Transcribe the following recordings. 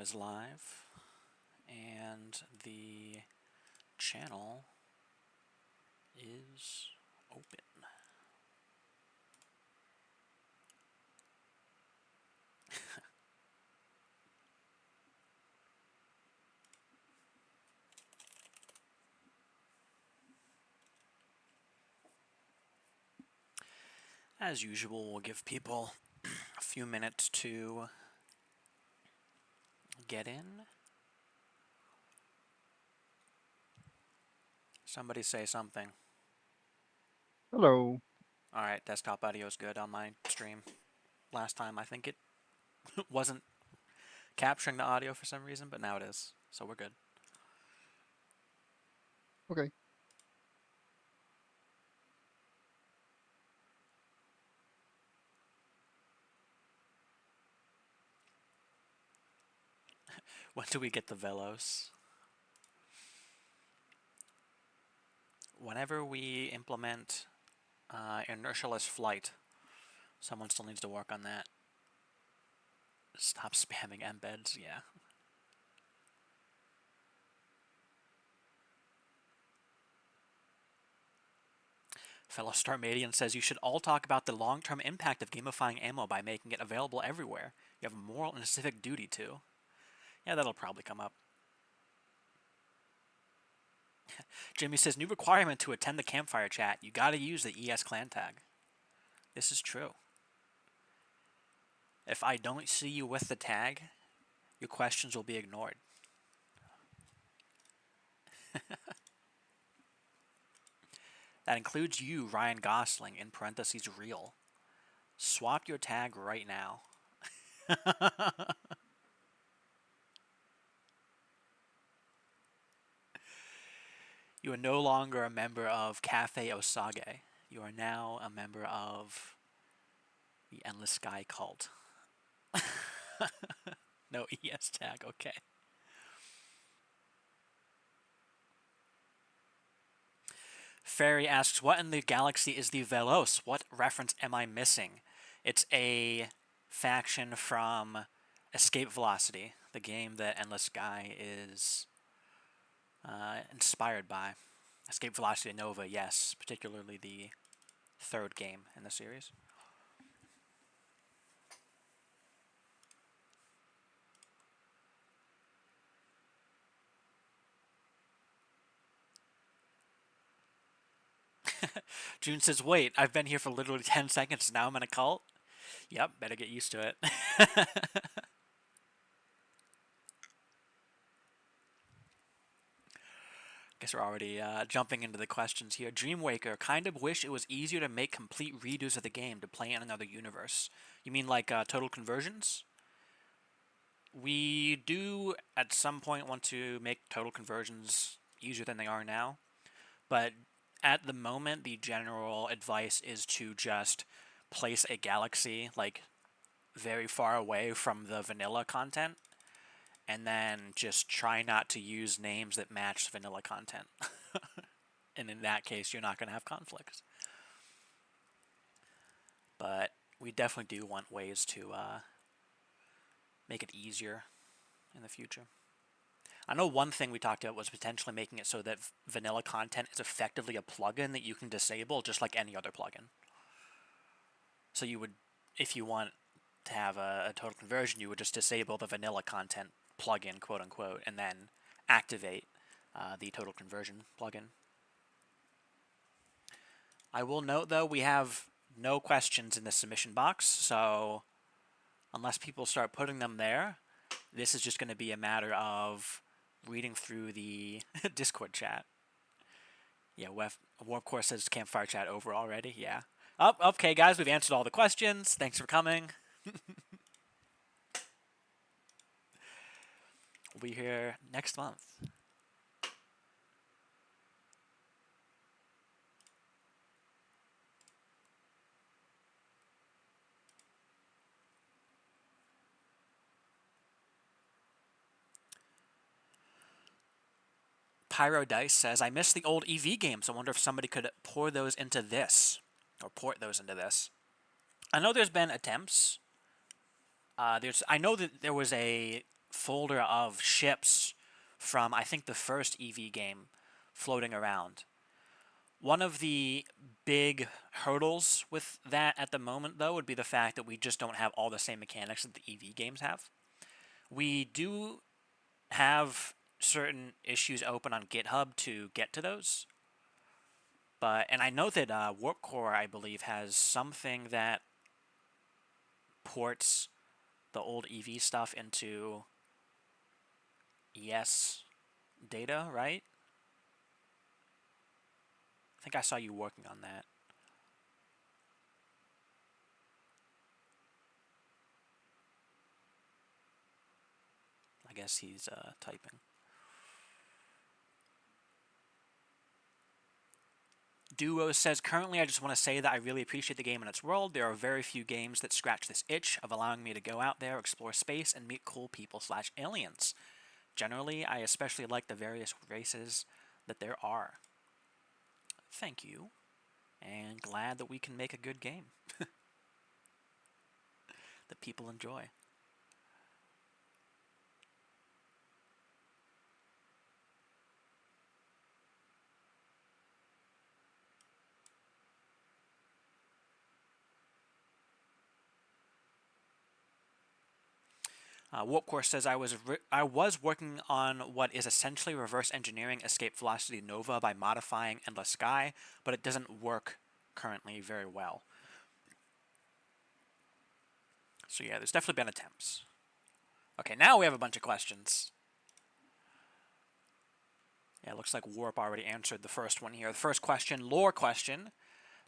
is live and the channel is open. As usual, we'll give people a few minutes to get in. Somebody say something. Hello. Alright, desktop audio is good on my stream. Last time I think it wasn't capturing the audio for some reason, but now it is, so we're good. Okay. When do we get the Velos? Whenever we implement inertialess flight, someone still needs to work on that. Stop spamming embeds, yeah. Fellow Starmadian says you should all talk about the long-term impact of gamifying ammo by making it available everywhere. You have a moral and a civic duty to. Yeah, that'll probably come up. Jimmy says, new requirement to attend the Campfire chat. You gotta use the ES clan tag. This is true. If I don't see you with the tag, your questions will be ignored. That includes you, Ryan Gosling, in parentheses real. Swap your tag right now. You are no longer a member of Cafe Osage. You are now a member of the Endless Sky cult. No ES tag, okay. Fairy asks, what in the galaxy is the Velos? What reference am I missing? It's a faction from Escape Velocity, the game that Endless Sky is inspired by. Escape Velocity Nova, yes, particularly the third game in the series. June says, wait, I've been here for literally 10 seconds, now I'm in a cult? Yep, better get used to it. Guess we're already jumping into the questions here. Dreamwaker, kind of wish it was easier to make complete redos of the game to play in another universe. You mean like total conversions? We do at some point want to make total conversions easier than they are now, but at the moment the general advice is to just place a galaxy like very far away from the vanilla content and then just try not to use names that match vanilla content. And in that case, you're not going to have conflicts. But we definitely do want ways to make it easier in the future. I know one thing we talked about was potentially making it so that vanilla content is effectively a plugin that you can disable just like any other plugin. So you would, if you want to have a total conversion, you would just disable the vanilla content plugin, quote unquote, and then activate the total conversion plugin. I will note, though, we have no questions in the submission box, so unless people start putting them there, this is just going to be a matter of reading through the Discord chat. Yeah, Warp Core says Campfire chat over already. Yeah. Oh, okay, guys, we've answered all the questions. Thanks for coming. We'll be here next month. Pyro Dice says, I miss the old EV games. I wonder if somebody could pour those into this. Or port those into this. I know there's been attempts. I know that there was a folder of ships from, I think, the first EV game floating around. One of the big hurdles with that at the moment, though, would be the fact that we just don't have all the same mechanics that the EV games have. We do have certain issues open on GitHub to get to those. And I know that Warp Core, I believe, has something that ports the old EV stuff into ES data, right? I think I saw you working on that. I guess he's typing. Duo says, currently I just want to say that I really appreciate the game and its world. There are very few games that scratch this itch of allowing me to go out there, explore space, and meet cool people/aliens. Generally, I especially like the various races that there are. Thank you, and glad that we can make a good game that people enjoy. Warp Core says, I was working on what is essentially reverse engineering Escape Velocity Nova by modifying Endless Sky, but it doesn't work currently very well. So yeah, there's definitely been attempts. Okay, now we have a bunch of questions. Yeah, it looks like Warp already answered the first one here. The first question, lore question.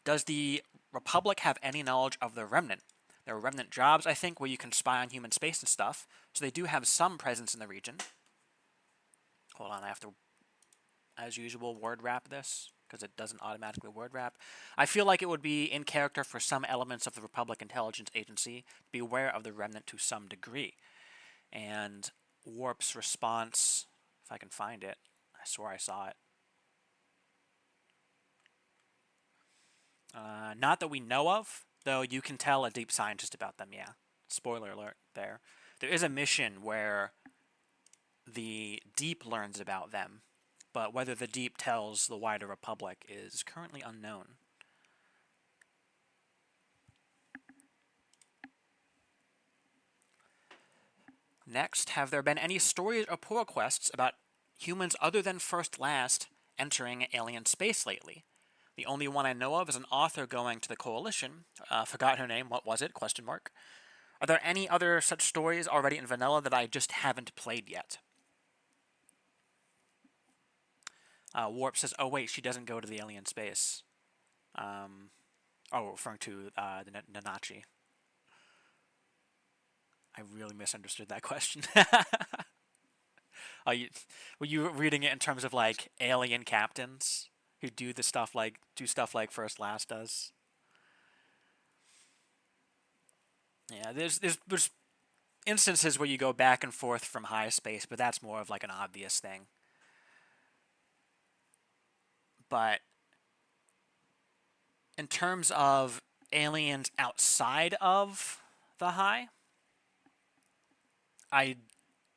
Does the Republic have any knowledge of the Remnant? There are Remnant jobs, I think, where you can spy on human space and stuff. So they do have some presence in the region. Hold on, I have to, as usual, word wrap this, because it doesn't automatically word wrap. I feel like it would be in character for some elements of the Republic Intelligence Agency to be aware of the Remnant to some degree. And Warp's response, if I can find it, I swear I saw it. Not that we know of, though you can tell a deep scientist about them, yeah. Spoiler alert there. There is a mission where the Deep learns about them, but whether the Deep tells the wider Republic is currently unknown. Next, have there been any stories or pull requests about humans other than First Last entering alien space lately? The only one I know of is an author going to the Coalition. Forgot her name. What was it? Question mark. Are there any other such stories already in vanilla that I just haven't played yet? Warp says, oh wait, she doesn't go to the alien space. Referring to the Nanachi. I really misunderstood that question. Were you reading it in terms of like alien captains who do stuff like First Last does? Yeah, there's instances where you go back and forth from high space, but that's more of like an obvious thing. But in terms of aliens outside of the high, I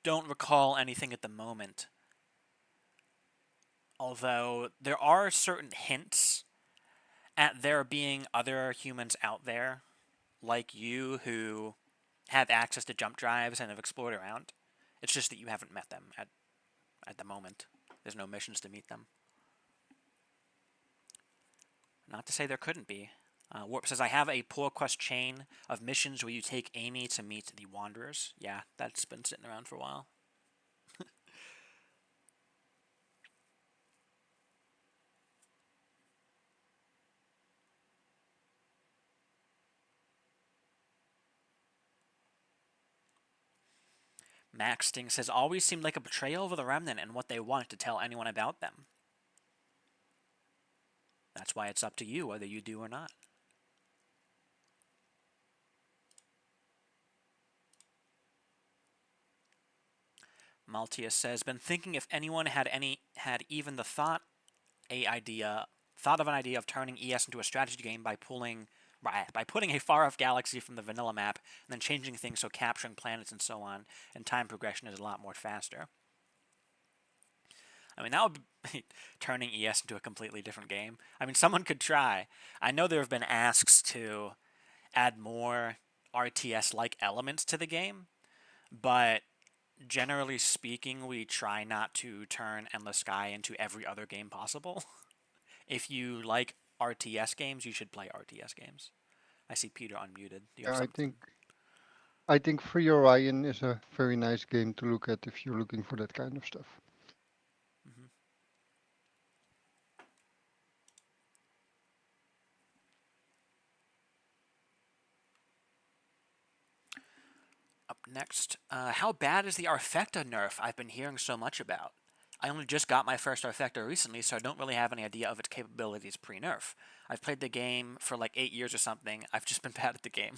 don't recall anything at the moment. Although there are certain hints at there being other humans out there, like you, who have access to jump drives and have explored around. It's just that you haven't met them at the moment. There's no missions to meet them. Not to say there couldn't be. Warp says, I have a pull request chain of missions where you take Amy to meet the Wanderers. Yeah, that's been sitting around for a while. Max Sting says, always seemed like a betrayal of the Remnant and what they wanted to tell anyone about them. That's why it's up to you whether you do or not. Maltius says, been thinking if anyone had even the thought of an idea of turning ES into a strategy game by pulling by putting a far-off galaxy from the vanilla map and then changing things so capturing planets and so on and time progression is a lot more faster. I mean, that would be turning ES into a completely different game. I mean, someone could try. I know there have been asks to add more RTS-like elements to the game, but generally speaking, we try not to turn Endless Sky into every other game possible. If you like RTS games, you should play RTS games. I see Peter unmuted. Do you have Yeah, something? I think Free Orion is a very nice game to look at if you're looking for that kind of stuff. Mm-hmm. Up next, how bad is the Arfecta nerf I've been hearing so much about? I only just got my first Arfecta recently, so I don't really have any idea of its capabilities pre-nerf. I've played the game for like 8 years or something. I've just been bad at the game.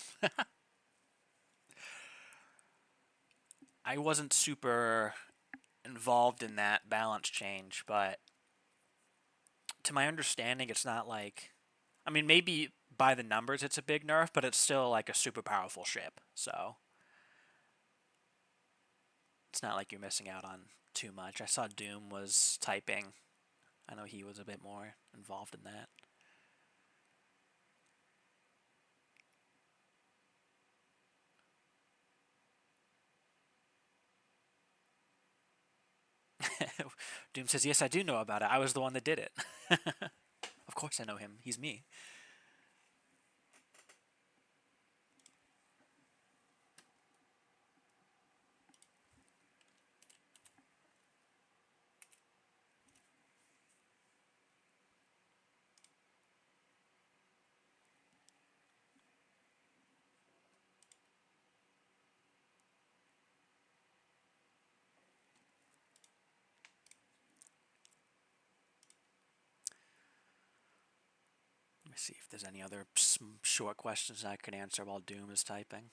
I wasn't super involved in that balance change, but to my understanding, it's not like. I mean, maybe by the numbers it's a big nerf, but it's still like a super powerful ship, so it's not like you're missing out on too much. I saw Doom was typing. I know he was a bit more involved in that. Doom says, yes, I do know about it. I was the one that did it. Of course I know him. He's me. Let me see if there's any other short questions I could answer while Doom is typing.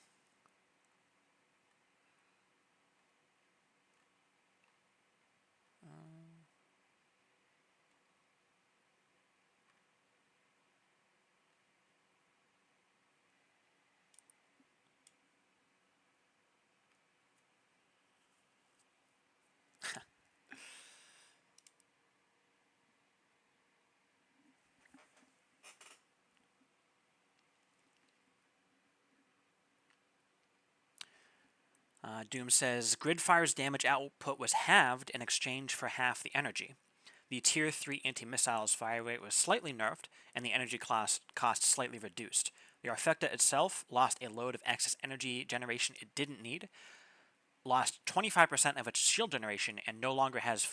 Doom says, Gridfire's damage output was halved in exchange for half the energy. The Tier 3 anti-missile's fire rate was slightly nerfed, and the energy cost slightly reduced. The Arfecta itself lost a load of excess energy generation it didn't need, lost 25% of its shield generation, and no longer has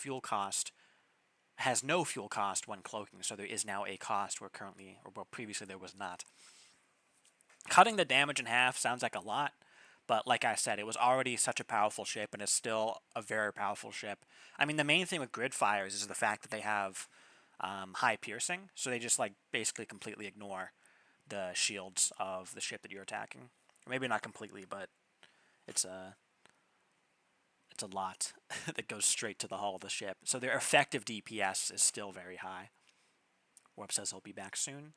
no fuel cost when cloaking, so there is now a cost where previously there was not. Cutting the damage in half sounds like a lot, but like I said, it was already such a powerful ship, and it's still a very powerful ship. I mean, the main thing with grid fires is the fact that they have high piercing, so they just like basically completely ignore the shields of the ship that you're attacking. Or maybe not completely, but it's a lot that goes straight to the hull of the ship. So their effective DPS is still very high. Warp says he'll be back soon.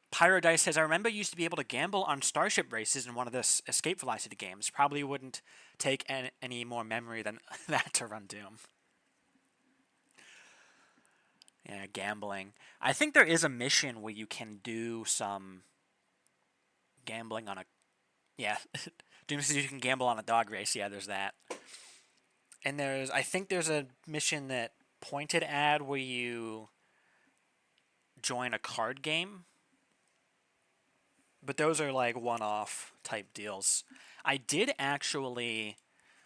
Pyrodice says, I remember you used to be able to gamble on starship races in one of the Escape Velocity games. Probably wouldn't take any more memory than that to run Doom. Yeah, gambling. I think there is a mission where you can do some gambling on a... Yeah, Doom says you can gamble on a dog race. Yeah, there's that. And I think there's a mission that Pointed ad where you join a card game. But those are like one-off type deals. I did actually,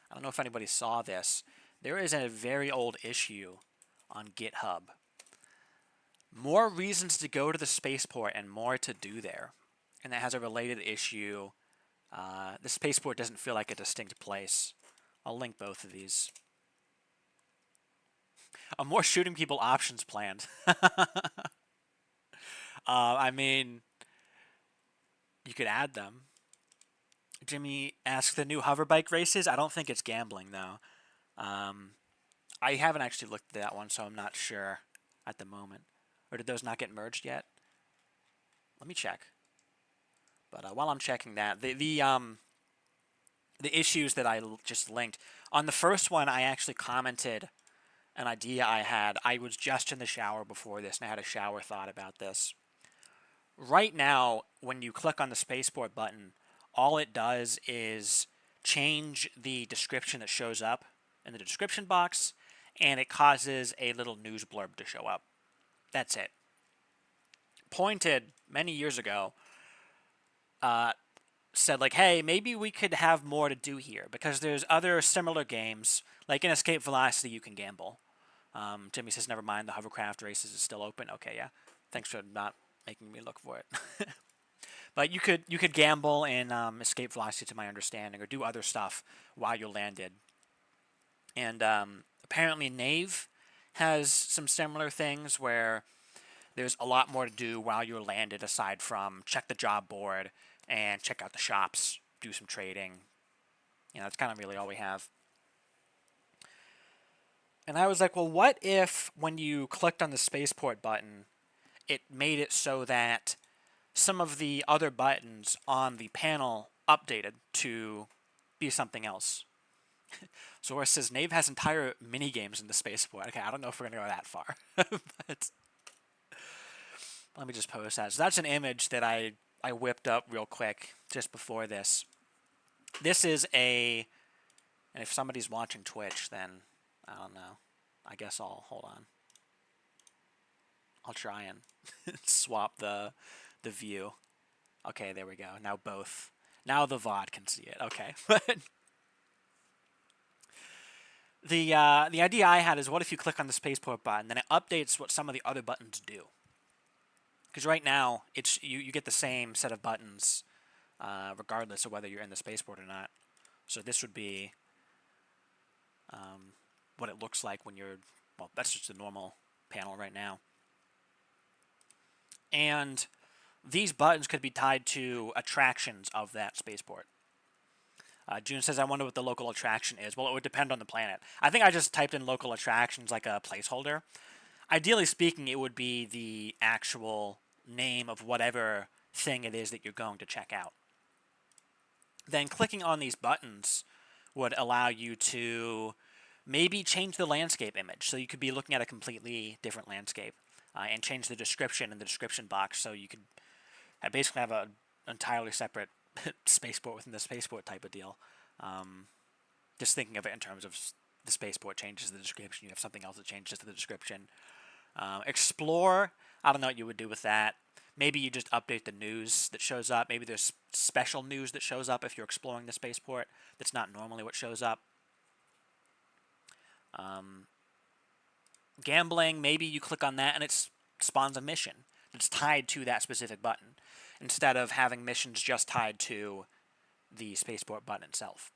I don't know if anybody saw this, there is a very old issue on GitHub. More reasons to go to the spaceport and more to do there. And that has a related issue. The spaceport doesn't feel like a distinct place. I'll link both of these. A more shooting people options planned. I mean, you could add them. Jimmy asks the new hoverbike races. I don't think it's gambling though. I haven't actually looked at that one, so I'm not sure at the moment. Or did those not get merged yet? Let me check. But while I'm checking that, the issues that I just linked on the first one, I actually commented an idea I had. I was just in the shower before this, and I had a shower thought about this. Right now, when you click on the spaceport button, all it does is change the description that shows up in the description box, and it causes a little news blurb to show up. That's it. Pointed many years ago, said like, hey, maybe we could have more to do here because there's other similar games like in Escape Velocity you can gamble. Jimmy says, never mind, the hovercraft races is still open. Okay, yeah. Thanks for not making me look for it. But you could gamble in Escape Velocity, to my understanding, or do other stuff while you're landed. And apparently Nave has some similar things where there's a lot more to do while you're landed aside from check the job board and check out the shops, do some trading. That's kind of really all we have. And I was like, well, what if when you clicked on the spaceport button, it made it so that some of the other buttons on the panel updated to be something else? Zora says, Nave has entire mini games in the spaceport. Okay, I don't know if we're going to go that far. But let me just post that. So that's an image that I whipped up real quick just before this. This is and if somebody's watching Twitch, then I don't know. I guess I'll hold on. I'll try and swap the view. Okay, there we go. Now both. Now the VOD can see it. Okay, but the idea I had is, what if you click on the spaceport button, then it updates what some of the other buttons do? Because right now it's you get the same set of buttons regardless of whether you're in the spaceport or not. So this would be what it looks like when you're, well, that's just a normal panel right now. And these buttons could be tied to attractions of that spaceport. June says, I wonder what the local attraction is. Well, it would depend on the planet. I think I just typed in local attractions like a placeholder. Ideally speaking, it would be the actual name of whatever thing it is that you're going to check out. Then clicking on these buttons would allow you to maybe change the landscape image. So you could be looking at a completely different landscape and change the description in the description box. So you could basically have an entirely separate spaceport within the spaceport type of deal. Just thinking of it in terms of the spaceport changes the description. You have something else that changes the description. Explore, I don't know what you would do with that. Maybe you just update the news that shows up. Maybe there's special news that shows up if you're exploring the spaceport that's not normally what shows up. Gambling, maybe you click on that and it spawns a mission that's tied to that specific button instead of having missions just tied to the spaceport button itself.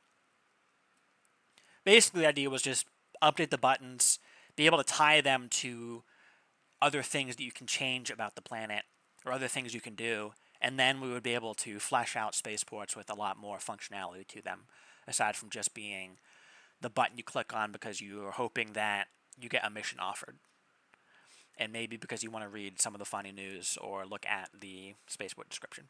Basically, the idea was just update the buttons, be able to tie them to other things that you can change about the planet or other things you can do, and then we would be able to flesh out spaceports with a lot more functionality to them, aside from just being the button you click on because you are hoping that you get a mission offered, and maybe because you want to read some of the funny news or look at the spaceport description.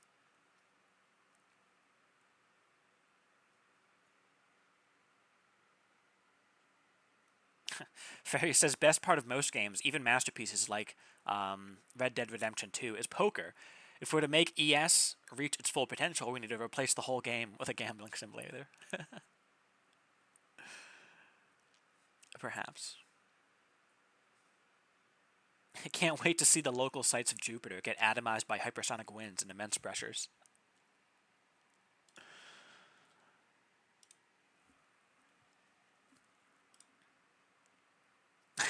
Ferry says, best part of most games, even masterpieces like Red Dead Redemption 2, is poker. If we're to make ES reach its full potential, we need to replace the whole game with a gambling simulator. Perhaps. I can't wait to see the local sites of Jupiter get atomized by hypersonic winds and immense pressures.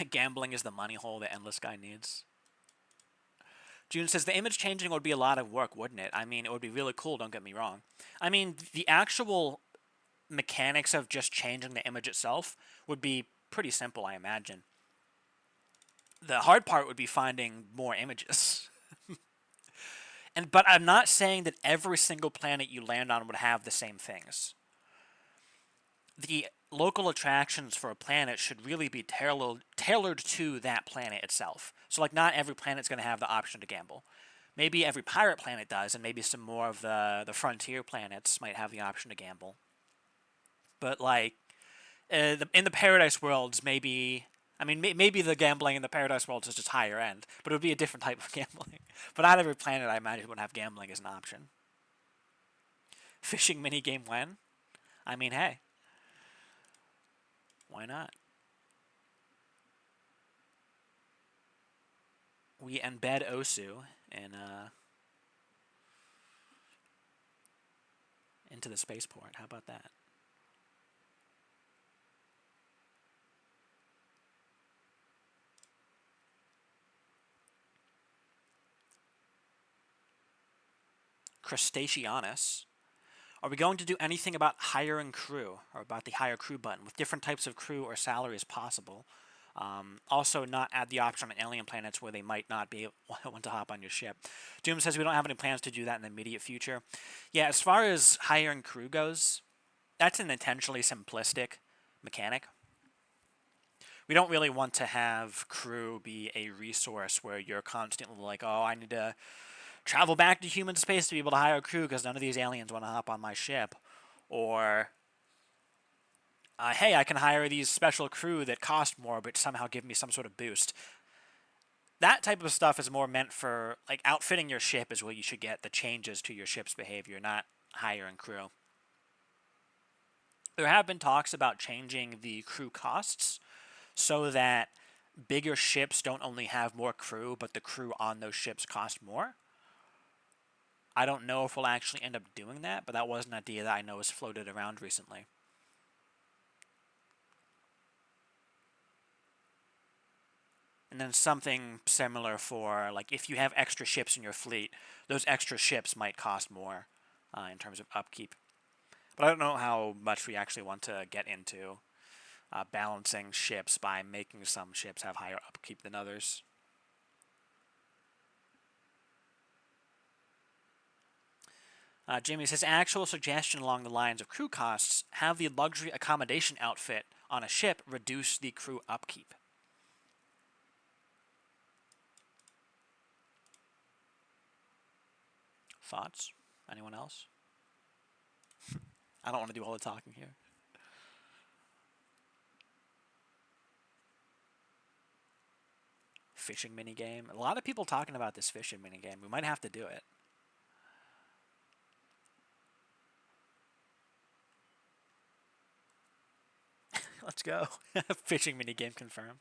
Gambling is the money hole that Endless Guy needs. June says, the image changing would be a lot of work, wouldn't it? I mean, it would be really cool, don't get me wrong. I mean, the actual mechanics of just changing the image itself would be pretty simple, I imagine. The hard part would be finding more images. But I'm not saying that every single planet you land on would have the same things. The local attractions for a planet should really be tailored to that planet itself. So, like, not every planet's going to have the option to gamble. Maybe every pirate planet does, and maybe some more of the frontier planets might have the option to gamble. But like in the Paradise Worlds, maybe maybe the gambling in the Paradise Worlds is just higher end, but it would be a different type of gambling. But not every planet, I imagine, would have gambling as an option. Fishing minigame when? I mean, hey, why not? We embed Osu in into the spaceport. How about that? Crustaceanus. Are we going to do anything about hiring crew, or about the hire crew button, with different types of crew or salaries possible? Also, not add the option on alien planets where they might not be want to hop on your ship. Doom says we don't have any plans to do that in the immediate future. Yeah, as far as hiring crew goes, that's an intentionally simplistic mechanic. We don't really want to have crew be a resource where you're constantly like, oh, I need to travel back to human space to be able to hire a crew because none of these aliens want to hop on my ship. Or, hey, I can hire these special crew that cost more but somehow give me some sort of boost. That type of stuff is more meant for, like, outfitting your ship is where you should get the changes to your ship's behavior, not hiring crew. There have been talks about changing the crew costs so that bigger ships don't only have more crew, but the crew on those ships cost more. I don't know if we'll actually end up doing that, but that was an idea that I know was floated around recently. And then something similar for, like, if you have extra ships in your fleet, those extra ships might cost more in terms of upkeep. But I don't know how much we actually want to get into balancing ships by making some ships have higher upkeep than others. Jimmy says, actual suggestion along the lines of crew costs, have the luxury accommodation outfit on a ship reduce the crew upkeep. Thoughts? Anyone else? I don't want to do all the talking here. Fishing minigame. A lot of people talking about this fishing minigame. We might have to do it. Let's go. Fishing minigame confirmed.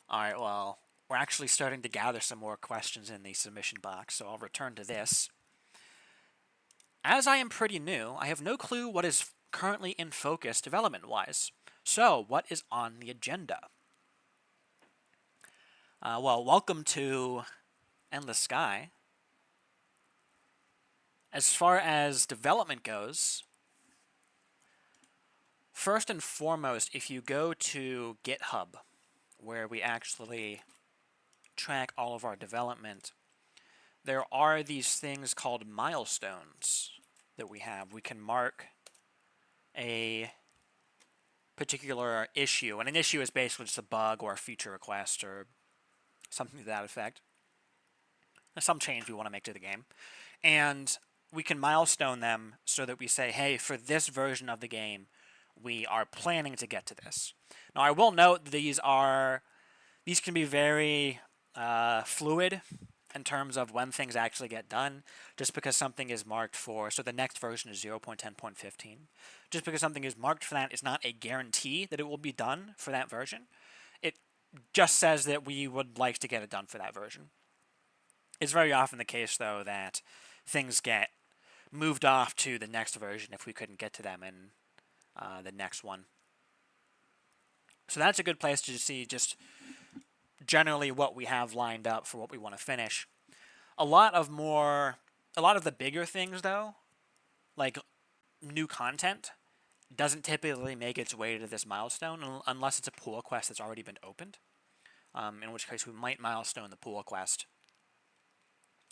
Alright, well, we're actually starting to gather some more questions in the submission box, so I'll return to this. As I am pretty new, I have no clue what is currently in focus development-wise. So, what is on the agenda? Well, welcome to Endless Sky. As far as development goes, first and foremost, if you go to GitHub, where we actually track all of our development, there are these things called milestones that we have. We can mark a particular issue, and an issue is basically just a bug or a feature request or something to that effect. Some change we want to make to the game. And we can milestone them so that we say, hey, for this version of the game, we are planning to get to this. Now, I will note that these can be very fluid in terms of when things actually get done, just because something is marked for, so the next version is 0.10.15. Just because something is marked for that is not a guarantee that it will be done for that version. It just says that we would like to get it done for that version. It's very often the case, though, that things get moved off to the next version if we couldn't get to them in the next one. So that's a good place to see just generally what we have lined up for what we want to finish. A lot of the bigger things, though, like new content, doesn't typically make its way to this milestone unless it's a pull quest that's already been opened. In which case we might milestone the pull quest.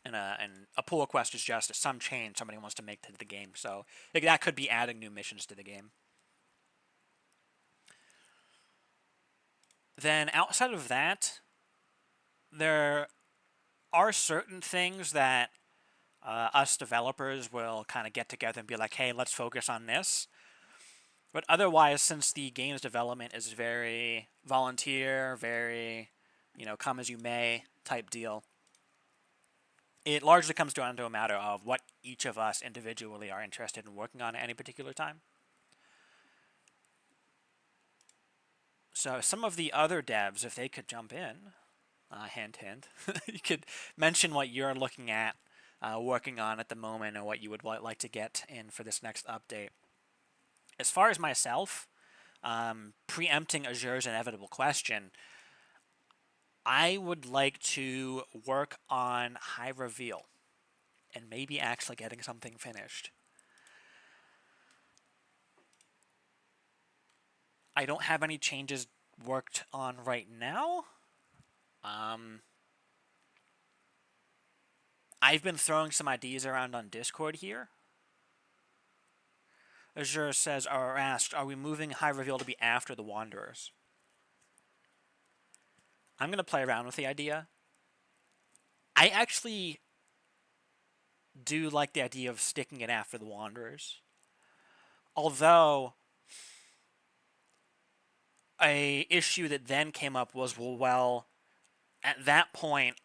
And a pull request is just some change somebody wants to make to the game. So that could be adding new missions to the game. Then outside of that, there are certain things that us developers will kind of get together and be like, hey, let's focus on this. But otherwise, since the game's development is very volunteer, very, come as you may type deal, it largely comes down to a matter of what each of us individually are interested in working on at any particular time. So some of the other devs, if they could jump in, hint, hint, you could mention what you're looking at, working on at the moment, and what you would like to get in for this next update. As far as myself, preempting Azure's inevitable question, I would like to work on high reveal and maybe actually getting something finished. I don't have any changes worked on right now. I've been throwing some ideas around on Discord here. Azure says, or asked, are we moving high reveal to be after the Wanderers? I'm going to play around with the idea. I actually do like the idea of sticking it after the Wanderers. Although, a issue that then came up was, well, at that point,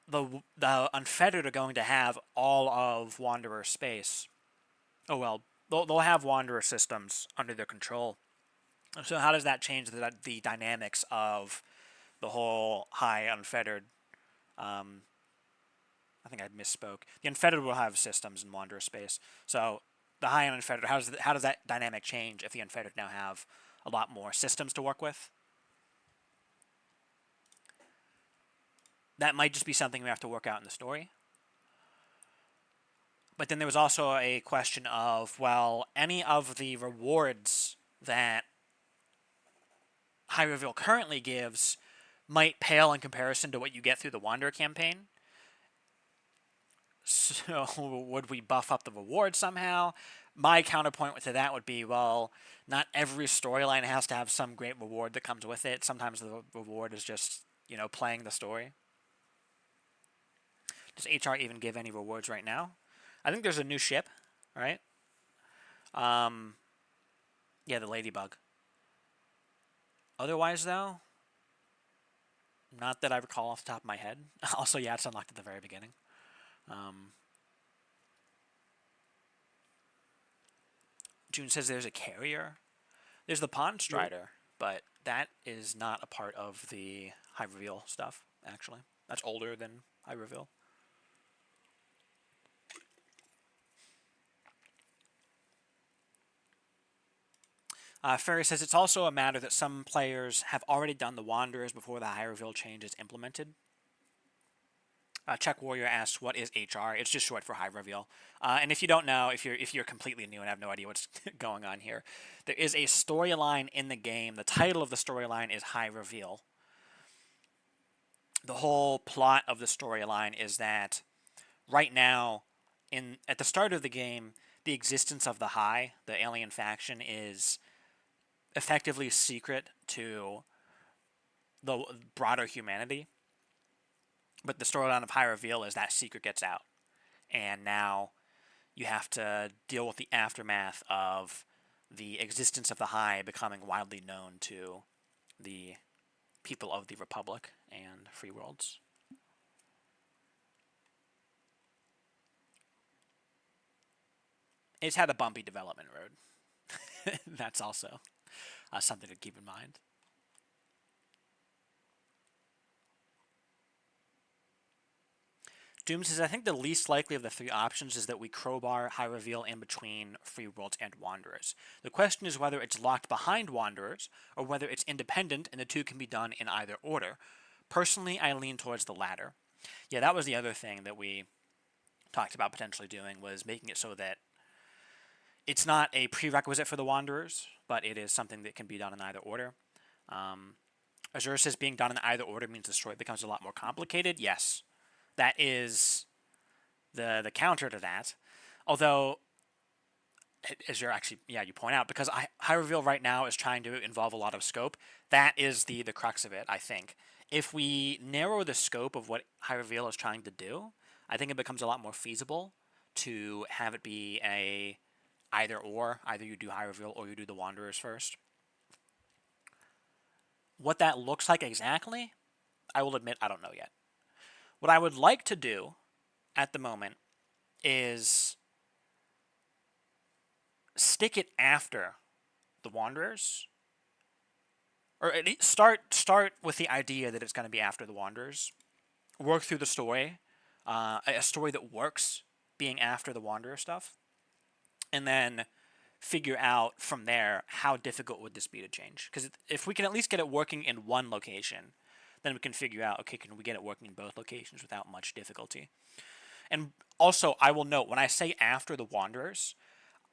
the Unfettered are going to have all of Wanderer space. Oh well, they'll have Wanderer systems under their control. So how does that change the dynamics of the whole high Unfettered? I think I misspoke. The Unfettered will have systems in Wanderer space. So the high and Unfettered, how does that dynamic change if the Unfettered now have a lot more systems to work with? That might just be something we have to work out in the story. But then there was also a question of, well, any of the rewards that High Reveal currently gives might pale in comparison to what you get through the Wanderer campaign. So would we buff up the reward somehow? My counterpoint to that would be, well, not every storyline has to have some great reward that comes with it. Sometimes the reward is just, playing the story. Does HR even give any rewards right now? I think there's a new ship, right? Yeah, the Ladybug. Otherwise, though, not that I recall off the top of my head. Also, yeah, it's unlocked at the very beginning. June says there's a carrier. There's the Pond Strider, but that is not a part of the High Reveal stuff, actually. That's older than High Reveal. Ferry says it's also a matter that some players have already done the Wanderers before the High Reveal change is implemented. Czech Warrior asks, what is HR? It's just short for High Reveal. And if you don't know, if you're completely new and have no idea what's going on here, there is a storyline in the game. The title of the storyline is High Reveal. The whole plot of the storyline is that right now, at the start of the game, the existence of the High, the alien faction, is effectively secret to the broader humanity. But the storyline of High Reveal is that secret gets out. And now you have to deal with the aftermath of the existence of the High becoming widely known to the people of the Republic and Free Worlds. It's had a bumpy development road. That's also something to keep in mind. Doom says, I think the least likely of the three options is that we crowbar High Reveal in between Free Worlds and Wanderers. The question is whether it's locked behind Wanderers, or whether it's independent and the two can be done in either order. Personally, I lean towards the latter. Yeah, that was the other thing that we talked about potentially doing, was making it so that it's not a prerequisite for the Wanderers, but it is something that can be done in either order. Azure says being done in either order means the story becomes a lot more complicated. Yes, that is the counter to that. Although as you're actually, yeah, you point out, because high reveal right now is trying to involve a lot of scope. That is the crux of it, I think. If we narrow the scope of what high reveal is trying to do, I think it becomes a lot more feasible to have it be a either or. Either you do high reveal or you do the Wanderers first. What that looks like exactly, I will admit I don't know yet. What I would like to do at the moment is stick it after the Wanderers, or start with the idea that it's going to be after the Wanderers. Work through the story, a story that works being after the Wanderer stuff, and then figure out from there how difficult would this be to change. Because if we can at least get it working in one location, then we can figure out, okay, can we get it working in both locations without much difficulty? And also, I will note when I say after the Wanderers,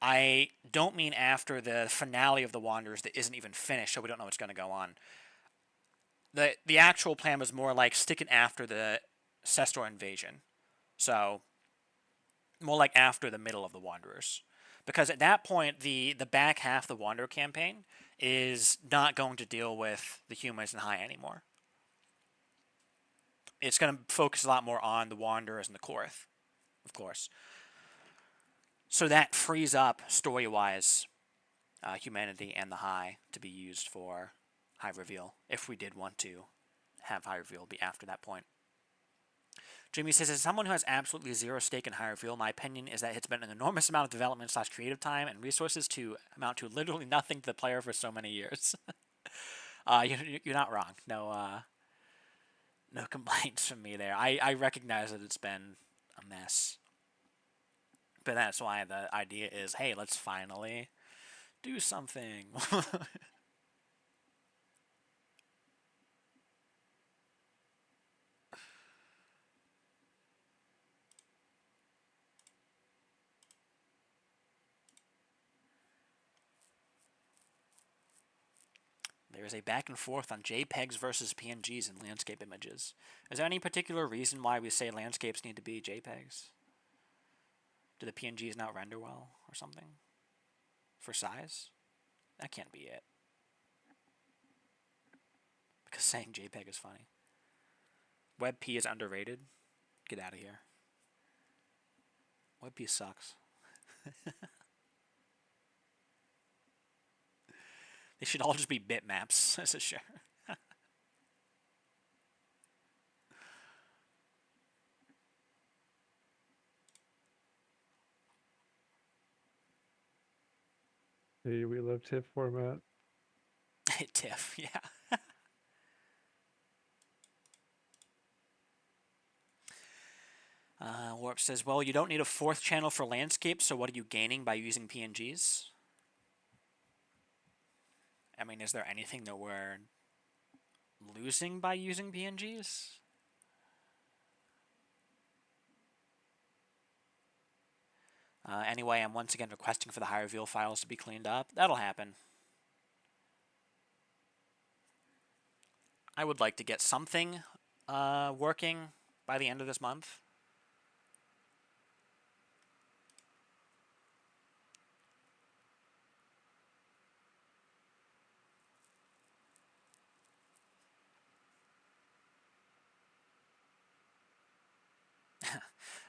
I don't mean after the finale of the Wanderers that isn't even finished, so we don't know what's going to go on. The actual plan was more like sticking after the Cestor invasion, so more like after the middle of the Wanderers, because at that point the back half of the Wanderer campaign is not going to deal with the humans and high anymore. It's going to focus a lot more on the Wanderers and the Korth, of course. So that frees up story-wise humanity and the high to be used for high reveal if we did want to have high reveal be after that point. Jimmy says, as someone who has absolutely zero stake in high reveal, my opinion is that it's been an enormous amount of development / creative time and resources to amount to literally nothing to the player for so many years. You're not wrong. No complaints from me there. I recognize that it's been a mess, but that's why the idea is, hey, let's finally do something. There is a back and forth on JPEGs versus PNGs in landscape images. Is there any particular reason why we say landscapes need to be JPEGs? Do the PNGs not render well or something? For size? That can't be it. Because saying JPEG is funny. WebP is underrated? Get out of here. WebP sucks. They should all just be bitmaps as a share. Hey, we love TIFF format. TIFF, yeah. Warp says, well, you don't need a fourth channel for landscape, so what are you gaining by using PNGs? I mean, is there anything that we're losing by using PNGs? Anyway, I'm once again requesting for the high reveal files to be cleaned up. That'll happen. I would like to get something working by the end of this month.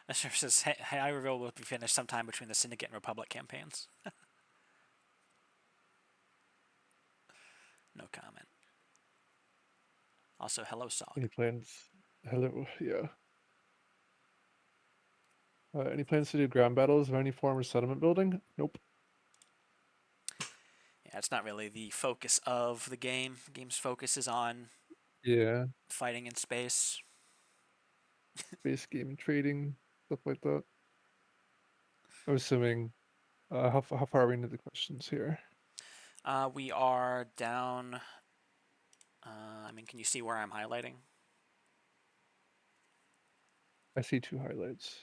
That sure says, high reveal will be finished sometime between the Syndicate and Republic campaigns. No comment. Also, hello, Sog. Any plans? Hello, yeah. Any plans to do ground battles of any form or settlement building? Nope. Yeah, it's not really the focus of the game. The game's focus is on Yeah, fighting in space. base game trading, stuff like that. I'm assuming. How far are we into the questions here? We are down. I mean, can you see where I'm highlighting? I see 2 highlights.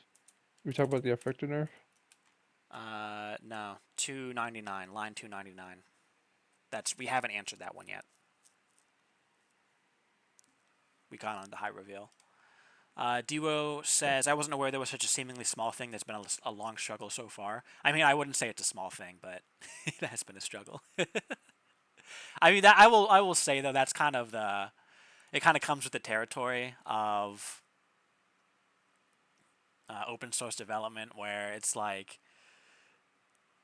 We talking about the effector nerf? No, 299, line 299. We haven't answered that one yet. We got on to high reveal. Duo says, I wasn't aware there was such a seemingly small thing that's been a long struggle so far. I mean, I wouldn't say it's a small thing, but it has been a struggle. I mean, that I will say though that's kind of it kind of comes with the territory of open source development, where it's like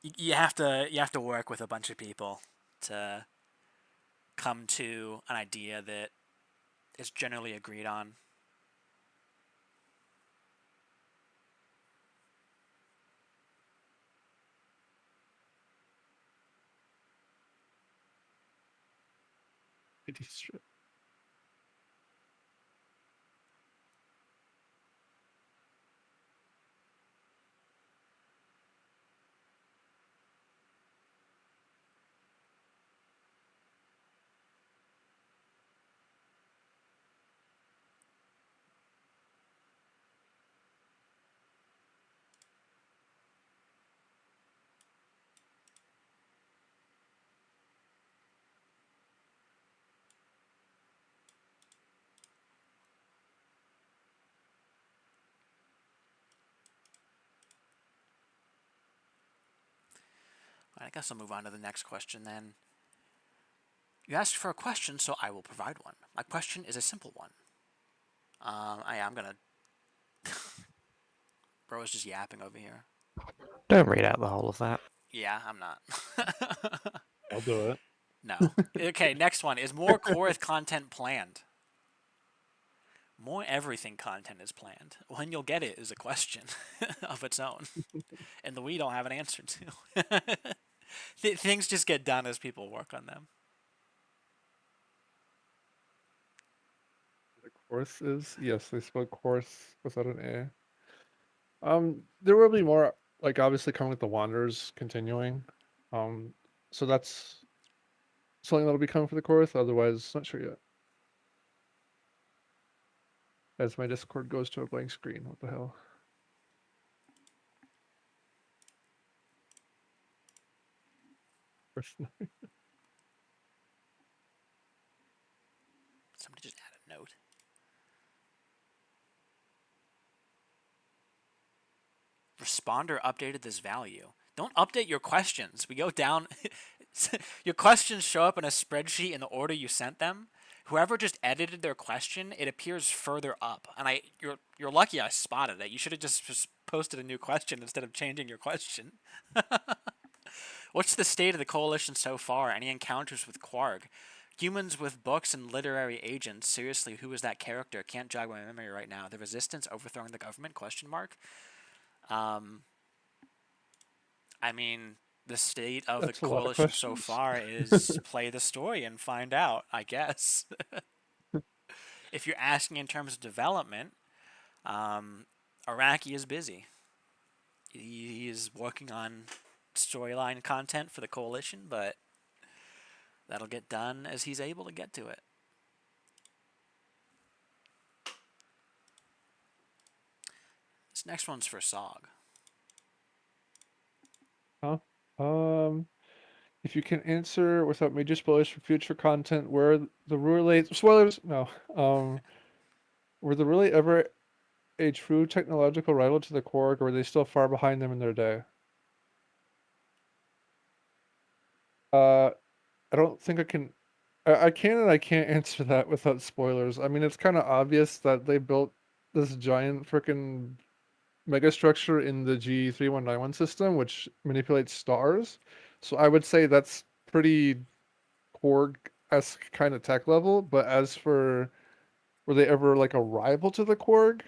you have to work with a bunch of people to come to an idea that is generally agreed on. ID strip. I guess I'll move on to the next question then. You asked for a question, so I will provide one. My question is a simple one. I'm gonna. Bro is just yapping over here. Don't read out the whole of that. Yeah, I'm not. I'll do it. No. Okay, next one. Is more Korth content planned? More everything content is planned. When you'll get it is a question of its own, and we don't have an answer to. Things just get done as people work on them. The course is yes, they spelled course without an A. There will be more, like obviously coming with the Wanderers continuing. So that's something that'll be coming for the course. Otherwise, not sure yet. As my Discord goes to a blank screen. What the hell? Somebody just add a note. Responder updated this value. Don't update your questions. We go down. Your questions show up in a spreadsheet in the order you sent them. Whoever just edited their question, it appears further up. And you're lucky I spotted it. You should have just posted a new question instead of changing your question. What's the state of the coalition so far? Any encounters with Quarg? Humans with books and literary agents. Seriously, who is that character? Can't jog my memory right now. The resistance overthrowing the government? Question mark. I mean, the state of the That's a lot of coalition so questions. far is play the story and find out, I guess. If you're asking in terms of development, Iraqi is busy. He is working on storyline content for the coalition, but that'll get done as he's able to get to it. This next one's for Sog. Huh? If you can answer without major spoilers for future content, were the relays spoilers? No. Were the relay ever a true technological rival to the Korg, or were they still far behind them in their day? I don't think I can. I can and I can't answer that without spoilers. I mean, it's kind of obvious that they built this giant freaking megastructure in the G3191 system, which manipulates stars. So I would say that's pretty Korg-esque kind of tech level. But as for were they ever like a rival to the Korg?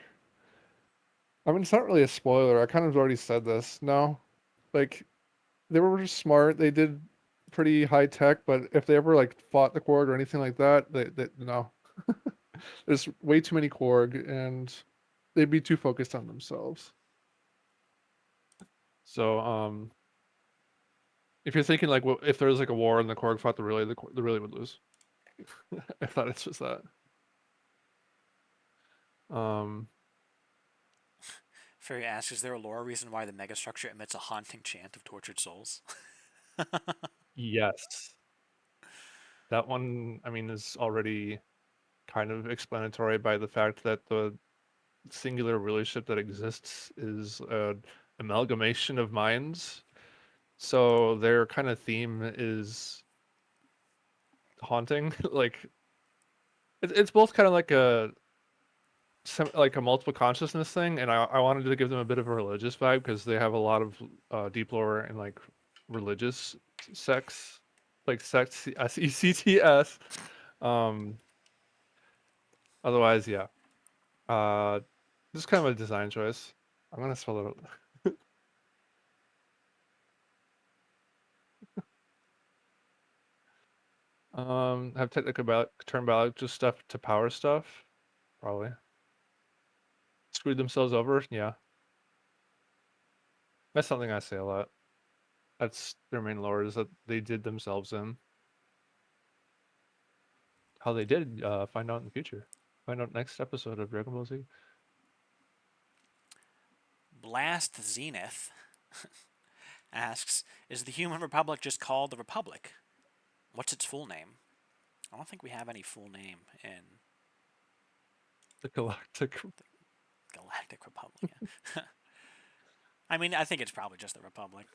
I mean, it's not really a spoiler. I kind of already said this. No, like they were just smart. They did pretty high tech, but if they ever like fought the Korg or anything like that, they no. There's way too many Korg, and they'd be too focused on themselves. So, if you're thinking like, well, if there was like a war and the Korg fought the relay, the relay would lose. I thought it's just that. Fairy asks, is there a lore reason why the megastructure emits a haunting chant of tortured souls? Yes. That one, I mean, is already kind of explanatory by the fact that the singular rulership that exists is an amalgamation of minds. So their kind of theme is haunting. Like it's both kind of like a multiple consciousness thing, and I wanted to give them a bit of a religious vibe because they have a lot of deep lore and like religious sects, like sects, sects. Um, Otherwise, yeah. Uh, just kind of a design choice. I'm gonna spell it out. Have technical turn biologist stuff to power stuff, probably. Screwed themselves over, yeah. That's something I say a lot. That's their main lore is that they did themselves in. How they did, find out in the future. Find out next episode of Dragon Ball Z. Blast Zenith asks, is the Human Republic just called the Republic? What's its full name? I don't think we have any full name in The Galactic. Galactic Republic. I mean, I think it's probably just the Republic,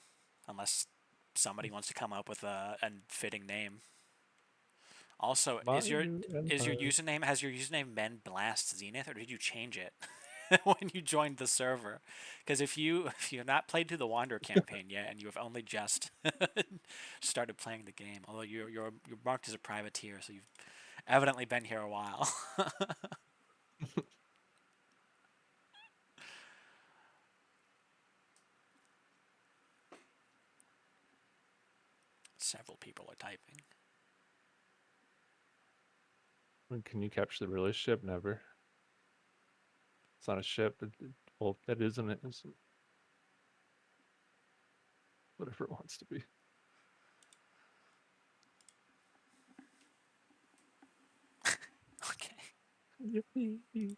unless somebody wants to come up with a fitting name. Also, My is your new is your empire. username has your username been Blast Zenith, or did you change it when you joined the server? Because if you've not played through the Wanderer campaign yet, and you have only just started playing the game, although you're marked as a privateer, so you've evidently been here a while. Several people are typing. Can you capture the ruler ship? Never. It's not a ship. Well, that isn't it. It's whatever it wants to be. Okay. Yippee.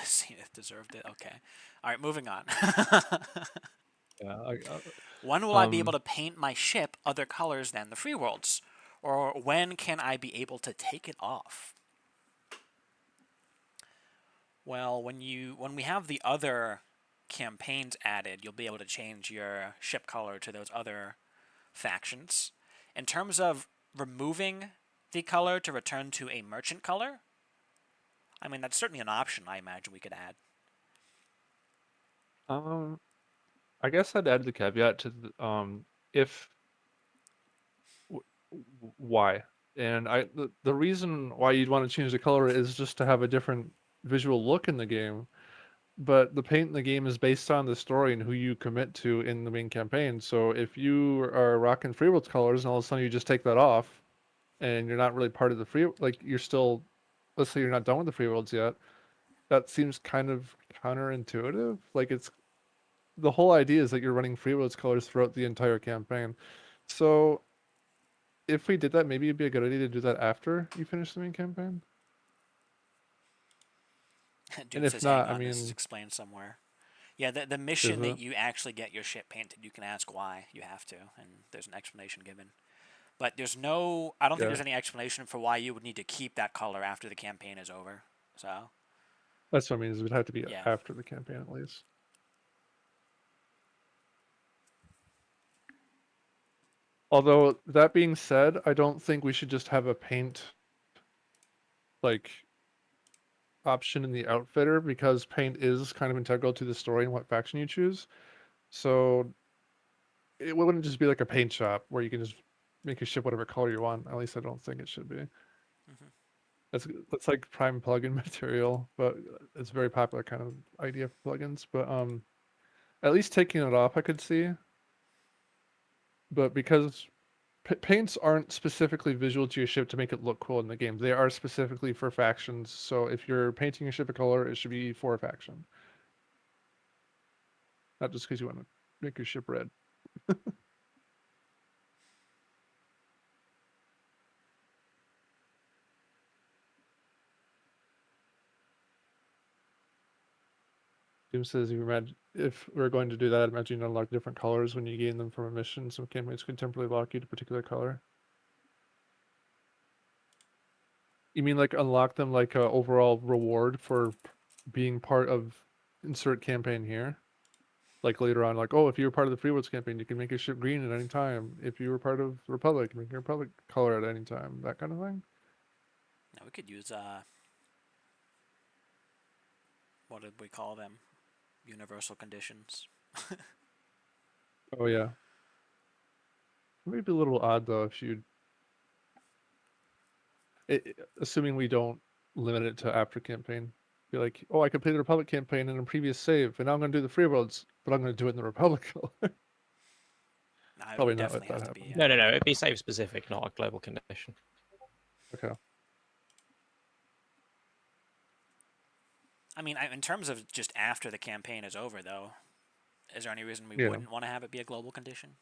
Zenith deserved it. Okay. All right, moving on. Yeah. When will I be able to paint my ship other colors than the free worlds? Or when can I be able to take it off? Well, when we have the other campaigns added, you'll be able to change your ship color to those other factions. In terms of removing the color to return to a merchant color, I mean that's certainly an option I imagine we could add. I guess I'd add the caveat to if why, and the reason why you'd want to change the color is just to have a different visual look in the game. But the paint in the game is based on the story and who you commit to in the main campaign. So if you are rocking free worlds colors and all of a sudden you just take that off and you're not really part of the free, like you're still, let's say you're not done with the free worlds yet, that seems kind of counterintuitive. Like it's the whole idea is that you're running free worlds colors throughout the entire campaign. So if we did that, maybe it'd be a good idea to do that after you finish the main campaign. And Dude if says, hang not, I on, this is mean, explained somewhere. Yeah, the is mission it? that you actually get your ship painted, you can ask why you have to, and there's an explanation given. But there's no, I don't think Yeah, there's any explanation for why you would need to keep that color after the campaign is over. So, that's what I mean. Is it would have to be yeah. after the campaign at least. Although that being said, I don't think we should just have a paint like option in the outfitter because paint is kind of integral to the story and what faction you choose. So it wouldn't just be like a paint shop where you can just make your ship whatever color you want. At least I don't think it should be. Hmm. That's like prime plugin material, but it's a very popular kind of idea for plugins. But at least taking it off, I could see. But because paints aren't specifically visual to your ship to make it look cool in the game, they are specifically for factions. So if you're painting your ship a color, it should be for a faction, not just because you want to make your ship red. Doom says if we're going to do that, imagine you unlock different colors when you gain them from a mission. Some campaigns can temporarily lock you to a particular color. You mean like unlock them like a overall reward for being part of insert campaign here? Like later on, like, oh, if you were part of the Free Worlds campaign, you can make your ship green at any time. If you were part of the Republic, make your Republic color at any time. That kind of thing. Now we could use what did we call them? Universal conditions. Oh yeah. It may be a little odd though if you, assuming we don't limit it to after campaign. Be like, oh, I completed the Republic campaign in a previous save, and now I'm going to do the Free Worlds, but I'm going to do it in the Republic color. Nah, it Probably would not let definitely that have to happen. be. No, no, no. It'd be save specific, not a global condition. Okay. I mean, in terms of just after the campaign is over, though, is there any reason we Yeah. wouldn't want to have it be a global condition?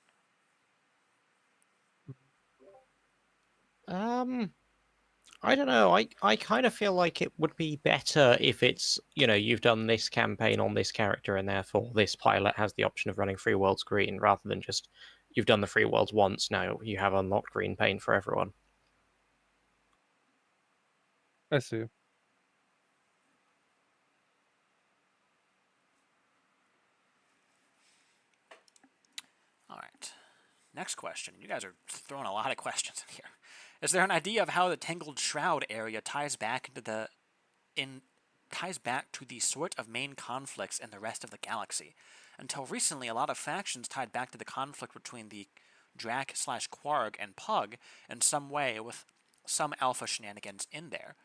I don't know. I kind of feel like it would be better if it's, you've done this campaign on this character and therefore this pilot has the option of running Free Worlds green rather than just you've done the Free Worlds once, now you have unlocked green paint for everyone. I see. All right. Next question. You guys are throwing a lot of questions in here. Is there an idea of how the Tangled Shroud area ties back to the sort of main conflicts in the rest of the galaxy? Until recently, a lot of factions tied back to the conflict between the Drac/Quarg and Pug in some way, with some alpha shenanigans in there.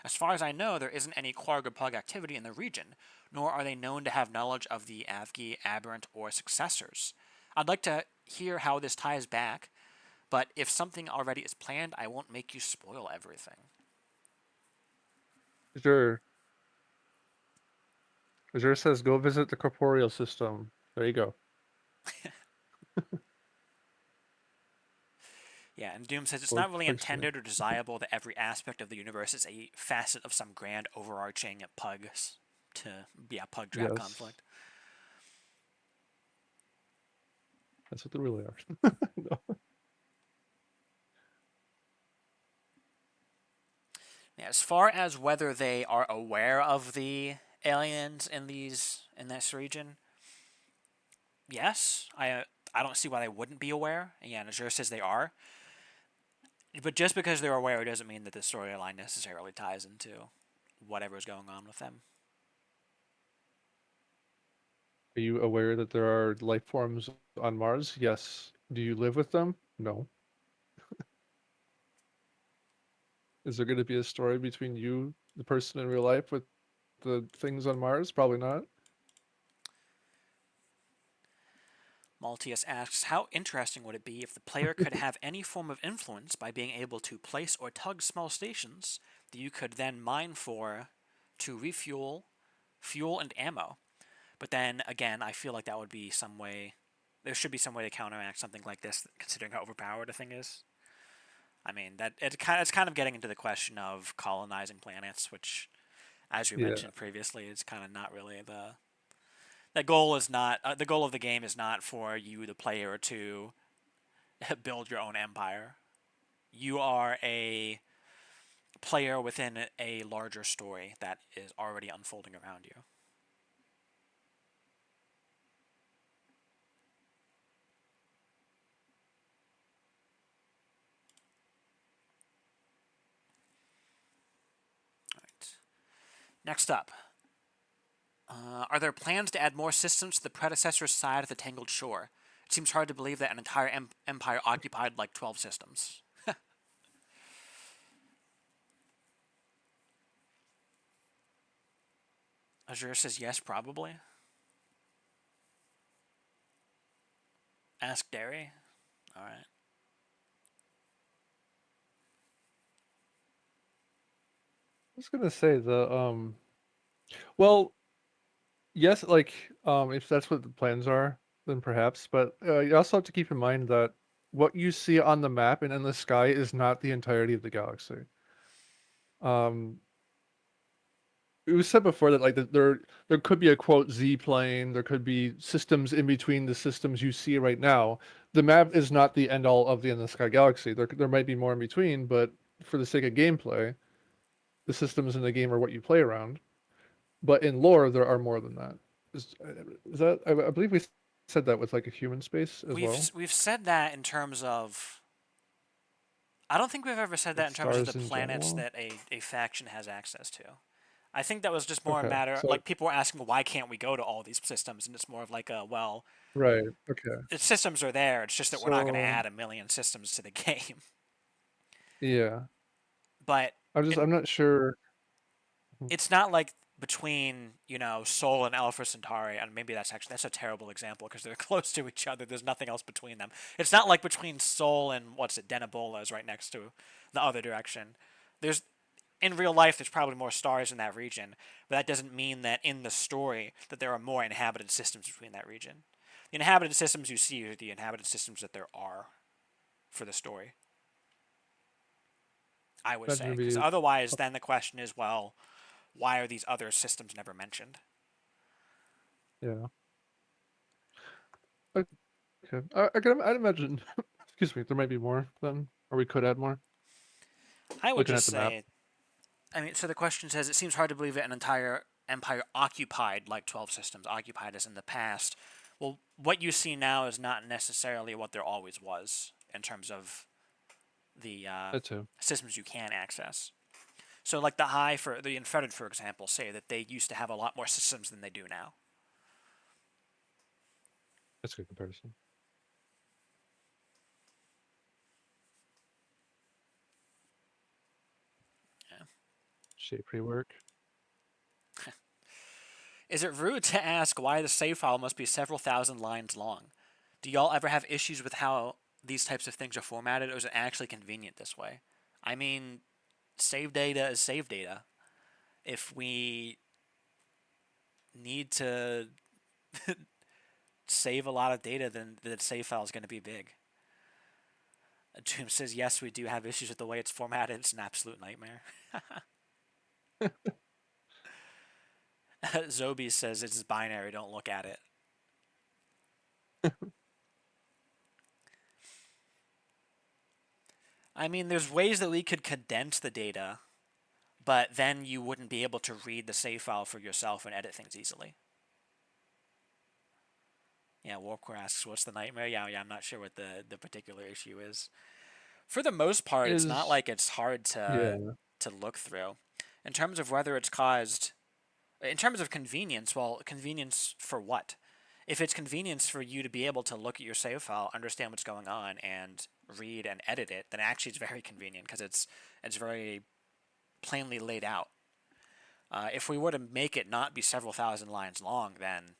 As far as I know, there isn't any Quarg or Pug activity in the region, nor are they known to have knowledge of the Avgi, Aberrant, or successors. I'd like to hear how this ties back, but if something already is planned, I won't make you spoil everything. Sure. Azure says, go visit the corporeal system. There you go. Yeah, and Doom says it's Or not really Pug's intended or desirable that every aspect of the universe is a facet of some grand overarching pug Pug-Drac Yes. conflict. That's what they really are. No. Yeah, as far as whether they are aware of the aliens in this region, yes, I don't see why they wouldn't be aware. Yeah, Azure says they are. But just because they're aware doesn't mean that the storyline necessarily ties into whatever's going on with them. Are you aware that there are life forms on Mars? Yes. Do you live with them? No. Is there going to be a story between you, the person in real life, with the things on Mars? Probably not. Maltius asks, how interesting would it be if the player could have any form of influence by being able to place or tug small stations that you could then mine for to refuel, fuel, and ammo? But then again, I feel like that would be some way. There should be some way to counteract something like this, considering how overpowered the thing is. I mean, it's kind of getting into the question of colonizing planets, which, as we Yeah. mentioned previously, is kind of not really the goal is not the goal of the game is not for you, the player, to build your own empire. You are a player within a larger story that is already unfolding around you. All right. Next up, are there plans to add more systems to the predecessor side of the Tangled Shore? It seems hard to believe that an entire empire occupied like 12 systems. Azure says yes, probably. Ask Derry. All right. I was gonna say well, yes, like if that's what the plans are, then perhaps. But you also have to keep in mind that what you see on the map and in the sky is not the entirety of the galaxy. Um, it was said before that like there could be a quote Z plane, there could be systems in between the systems you see right now. The map is not the end all of the in the sky galaxy. There might be more in between, but for the sake of gameplay, the systems in the game are what you play around. But in lore, there are more than that. Is that I believe we said that with like a human space as well, We've said that in terms of. I don't think we've ever said that with in terms of the stars in planets general. that a faction has access to. I think that was just more a Okay, matter so like people were asking why can't we go to all these systems, and it's more of like a well, right, okay, the systems are there. It's just that we're not going to so add a million systems to the game. yeah, But it, I'm not sure. it's not like between Sol and Alpha Centauri, and maybe that's a terrible example because they're close to each other. There's nothing else between them. It's not like between Sol and what's it, Denebola is right next to the other direction. There's in real life there's probably more stars in that region, but that doesn't mean that in the story that there are more inhabited systems between that region. The inhabited systems you see are the inhabited systems that there are for the story. I would Imagine say, it'd because be otherwise, then the question is, well, why are these other systems never mentioned? yeah. Okay, I'd imagine. Excuse me, there might be more then, or we could add more. I would Looking at just the map, say, I mean, so the question says, it seems hard to believe that an entire empire occupied like 12 systems, occupied as in the past. Well, what you see now is not necessarily what there always was in terms of the that too. systems you can access. So, like the High for the Unfettered, for example, say that they used to have a lot more systems than they do now. That's a good comparison. Yeah. Shape rework. Is it rude to ask why the save file must be several thousand lines long? Do y'all ever have issues with how these types of things are formatted, or is it actually convenient this way? I mean, save data is save data. If we need to save a lot of data, then the save file is going to be big. Doom says, yes, we do have issues with the way it's formatted. It's an absolute nightmare. Zobi says it's binary, don't look at it. I mean, there's ways that we could condense the data, but then you wouldn't be able to read the save file for yourself and edit things easily. Yeah, Warcore asks, what's the nightmare? Yeah, I'm not sure what the particular issue is. For the most part, it's not Is like it's hard yeah. to look through. In terms of whether it's caused, in terms of convenience, well, convenience for what? If it's convenience for you to be able to look at your save file, understand what's going on, and read and edit it, then actually it's very convenient because it's very plainly laid out. If we were to make it not be several thousand lines long, then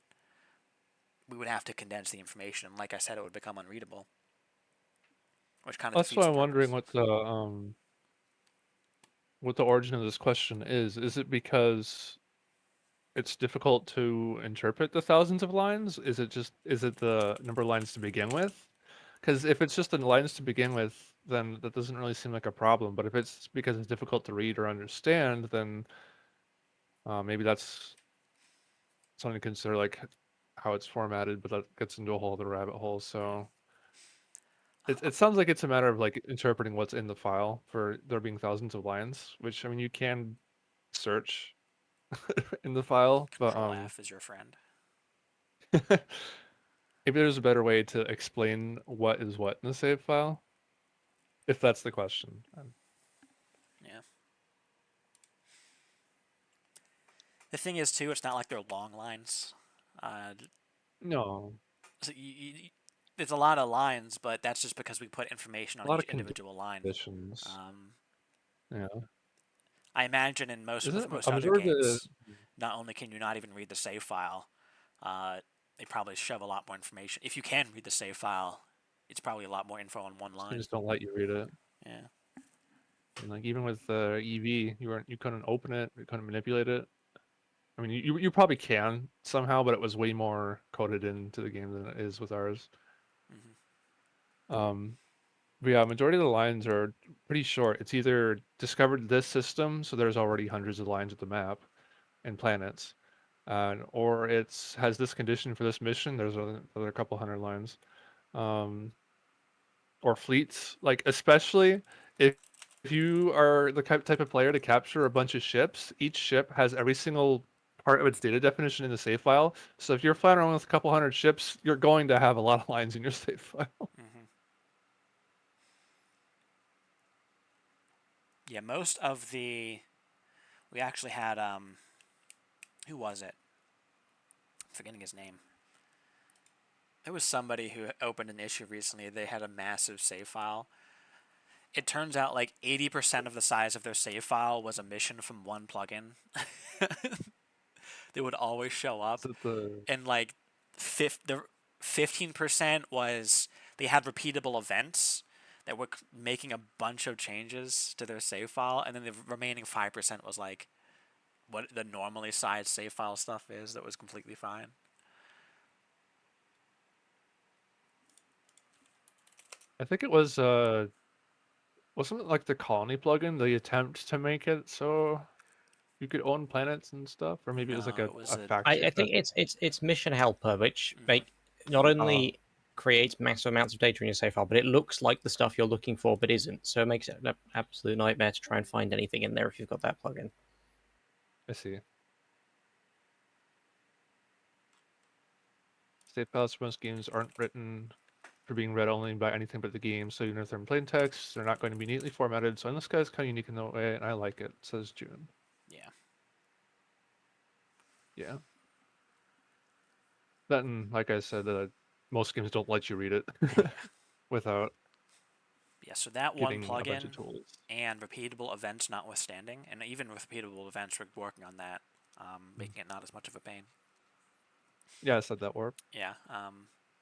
we would have to condense the information, and like I said, it would become unreadable, which kind of That's defeats why the I'm wondering purpose. what the origin of this question is. Is it because it's difficult to interpret the thousands of lines? Is it the number of lines to begin with? Because if it's just the lines to begin with, then that doesn't really seem like a problem. But if it's because it's difficult to read or understand, then maybe that's something to consider, like how it's formatted. But that gets into a whole other rabbit hole. So it sounds like it's a matter of like interpreting what's in the file for there being thousands of lines. Which I mean, you can search in the file, but Control F is your friend. maybe there's a better way to explain what is what in the save file, if that's the question. Yeah. The thing is, too, it's not like they're long lines. Uh, No, so there's a lot of lines, but that's just because we put information a on lot each of individual line. conditions. Um, Yeah, I imagine in most is with it most a other majority of the? games, not only can you not even read the save file, uh, they probably shove a lot more information. If you can read the save file, it's probably a lot more info on one They line. just don't let you read it. Yeah. And like even with the EV, you couldn't open it, you couldn't manipulate it. I mean, you probably can somehow, but it was way more coded into the game than it is with ours. Mm-hmm. But yeah, majority of the lines are pretty short. It's either discovered this system, so there's already hundreds of lines of the map and planets, or it's has this condition for this mission. There's another couple hundred lines, um, or fleets. Like especially if you are the type of player to capture a bunch of ships, each ship has every single part of its data definition in the save file. So if you're flying around with a couple hundred ships, you're going to have a lot of lines in your save file. Mm-hmm. Yeah, most of the we actually had who was it? I'm forgetting his name. It was somebody who opened an issue recently. They had a massive save file. It turns out like 80% of the size of their save file was a mission from one plugin. They would always show Is up, it the and like the 15% was they had repeatable events that were making a bunch of changes to their save file, and then the remaining 5% was like what the normally sized save file stuff is that was completely fine. I think it was wasn't it like the colony plugin, the attempt to make it so you could own planets and stuff, or maybe it was like No, it was a a factory I think that it's Mission Helper, which mhm. not uh only creates massive amounts of data in your save file, but it looks like the stuff you're looking for, but isn't. So it makes it an absolute nightmare to try and find anything in there if you've got that plugin. I see. Save files for most games aren't written for being read only by anything but the game, so even if they're in plain text, they're not going to be neatly formatted. So this guy's kind of unique in that way, and I like it, says June. Yeah. Yeah. Then, like I said, most games don't let you read it without Yeah, so that one getting a bunch plugin of tools. and repeatable events notwithstanding, and even with repeatable events, we're working on that, making it not as much of a pain. Yeah, I said that warp. Yeah,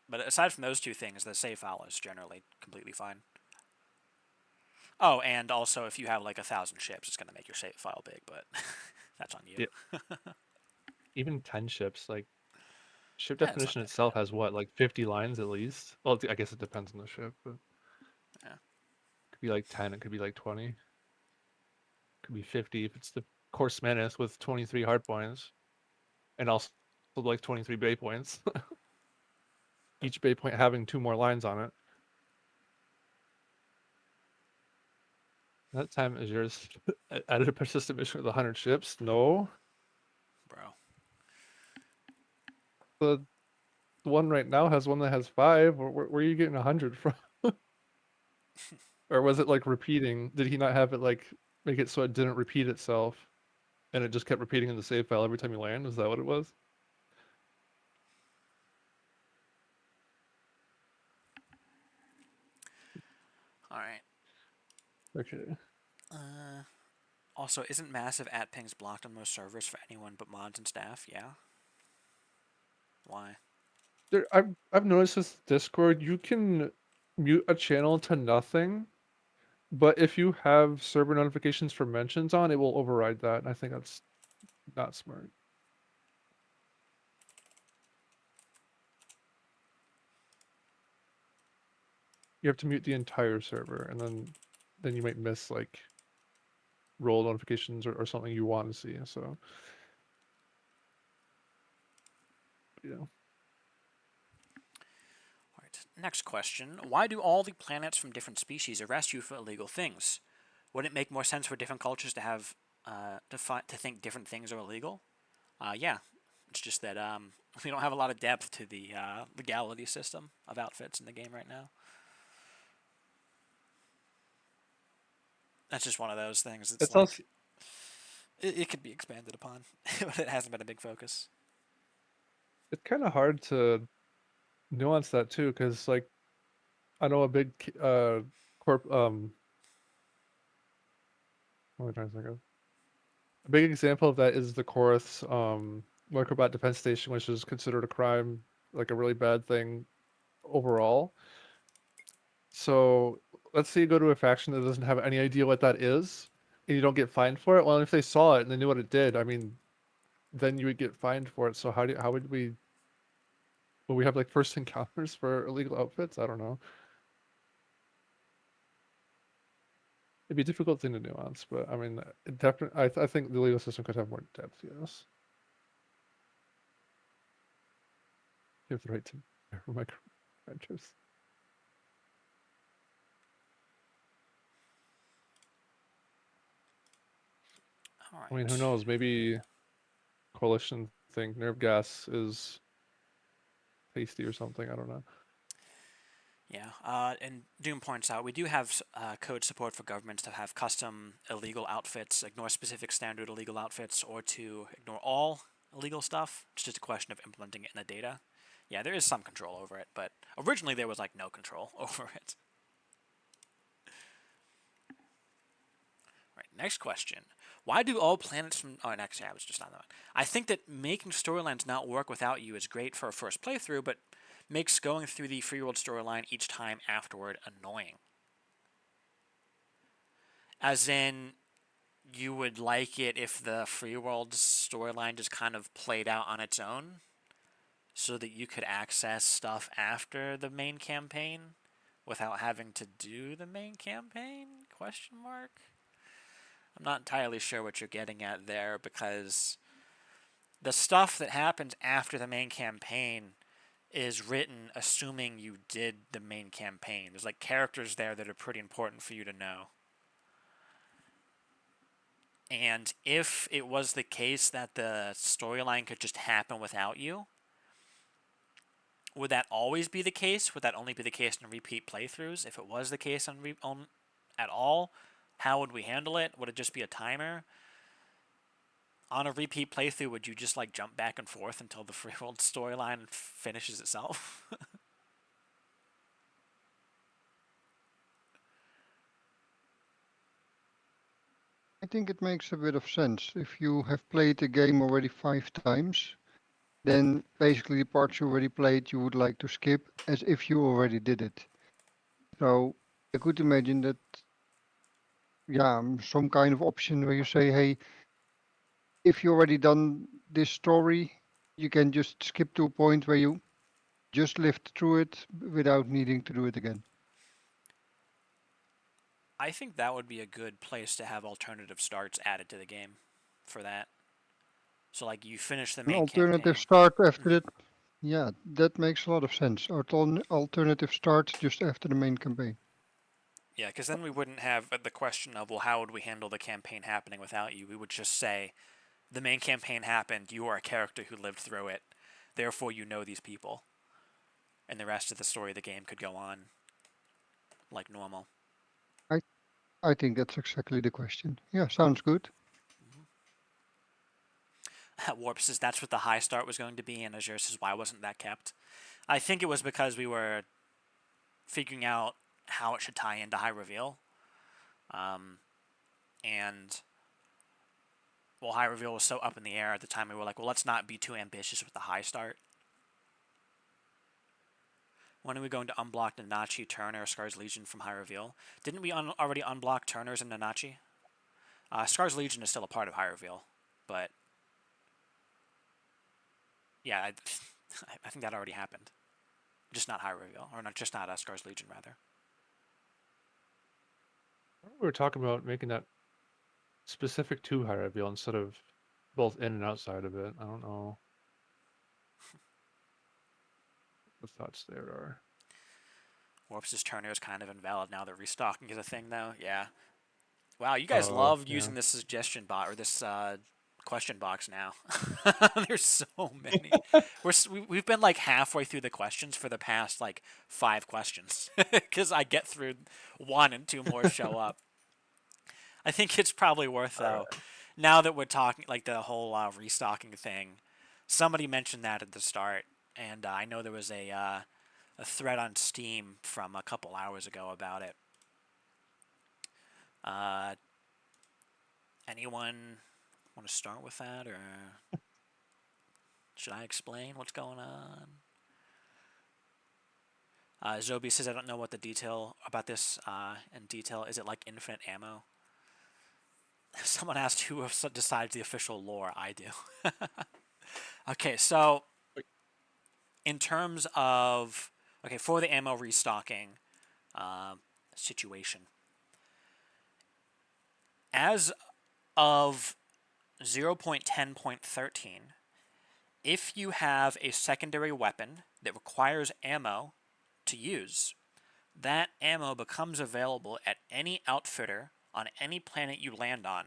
but aside from those two things, the save file is generally completely fine. Oh, and also if you have like 1,000 ships, it's going to make your save file big, but that's on you. Yeah. Even 10 ships, like ship Yeah, it's not definition that itself bad. has what, like 50 lines at least? Well, I guess it depends on the ship, but Yeah. it could be like 10, it could be like 20. It could be 50 if it's the Course Menace with 23 hard points and also like 23 bay points. Each bay point having 2 more lines on it. That time is yours. Added a persistent mission with 100 ships? No. Bro. The one right now has one that has 5. Where are you getting 100 from? Or was it like repeating? Did he not have it like make it so it didn't repeat itself and it just kept repeating in the save file every time you land? Is that what it was? All right. Okay. Also, isn't massive at pings blocked on most servers for anyone but mods and staff? Yeah. Why? I've noticed this Discord, you can mute a channel to nothing, but if you have server notifications for mentions on, it will override that. And I think that's not smart. You have to mute the entire server, and then you might miss like role notifications or something you want to see. So you know. All right. Next question. Why do all the planets from different species arrest you for illegal things? Would it make more sense for different cultures to have to think different things are illegal? Yeah. It's just that we don't have a lot of depth to the legality system of outfits in the game right now. That's just one of those things. It's It's like also it could be expanded upon, but it hasn't been a big focus. it's kind of hard to nuance that too, because like I know a big corp what am I trying to think of? A big example of that is the Korath's Microbot Defense Station, which is considered a crime, like a really bad thing overall. So let's say you go to a faction that doesn't have any idea what that is, and you don't get fined for it. Well, if they saw it and they knew what it did, I mean, then you would get fined for it. So how would we have like first encounters for illegal outfits? I don't know. It'd be a difficult thing to nuance, but I mean, it definitely, I think the legal system could have more depth. Yes, you have the right to micro. All I mean, who right. knows? Maybe Coalition think nerve gas is tasty or something. I don't know. Yeah, and Doom points out we do have code support for governments to have custom illegal outfits, ignore specific standard illegal outfits, or to ignore all illegal stuff. It's just a question of implementing it in the data. Yeah, there is some control over it, but originally there was like no control over it. Right, next question. Why do all planets from... Oh, and actually, I was just on that one. I think that making storylines not work without you is great for a first playthrough, but makes going through the free world storyline each time afterward annoying. As in, you would like it if the free world storyline just kind of played out on its own, so that you could access stuff after the main campaign without having to do the main campaign? Question mark. I'm not entirely sure what you're getting at there, because the stuff that happens after the main campaign is written assuming you did the main campaign. There's like characters there that are pretty important for you to know. And if it was the case that the storyline could just happen without you, would that always be the case? Would that only be the case in repeat playthroughs? If it was the case on at all, how would we handle it? Would it just be a timer? On a repeat playthrough, would you just like jump back and forth until the free world storyline finishes itself? I think it makes a bit of sense. If you have played the game already 5 times, then basically the parts you already played you would like to skip as if you already did it. So I could imagine that, yeah, some kind of option where you say, hey, if you already done this story, you can just skip to a point where you just lived through it without needing to do it again. I think that would be a good place to have alternative starts added to the game for that. So like you finish the An main alternative campaign. start after that, yeah, that makes a lot of sense. Alternative start just after the main campaign. Yeah, because then we wouldn't have the question of, well, how would we handle the campaign happening without you? We would just say, the main campaign happened, you are a character who lived through it, therefore you know these people. And the rest of the story of the game could go on like normal. I think that's exactly the question. Yeah, sounds good. Warp says that's what the high start was going to be, and Azure says, why wasn't that kept? I think it was because we were figuring out how it should tie into high reveal. And well, high reveal was so up in the air at the time, we were like, well, let's not be too ambitious with the high start. When are we going to unblock Nanachi, Turner, Scar's Legion from high reveal? Didn't we already unblock Turner's and Nanachi? Scar's Legion is still a part of high reveal, but yeah, I think that already happened. Just not high reveal, or not just not Scar's Legion, rather. We were talking about making that specific to high reveal instead of both in and outside of it. I don't know what thoughts there are. Warps' Turner is kind of invalid now that restocking is a thing, though. Yeah. Wow, you guys Oh, love yeah. using this suggestion bot or this question box now. There's so many. We've been like halfway through the questions for the past like 5 questions because I get through one and 2 more show up. I think it's probably worth though. Now that we're talking like the whole restocking thing, somebody mentioned that at the start, and I know there was a thread on Steam from a couple hours ago about it. Anyone want to start with that, or should I explain what's going on? Zobi says, I don't know what the detail about this in detail. Is it like infinite ammo? Someone asked who decides the official lore. I do. Okay, so in terms of, okay, for the ammo restocking situation, as of 0.10.13, if you have a secondary weapon that requires ammo to use, that ammo becomes available at any outfitter on any planet you land on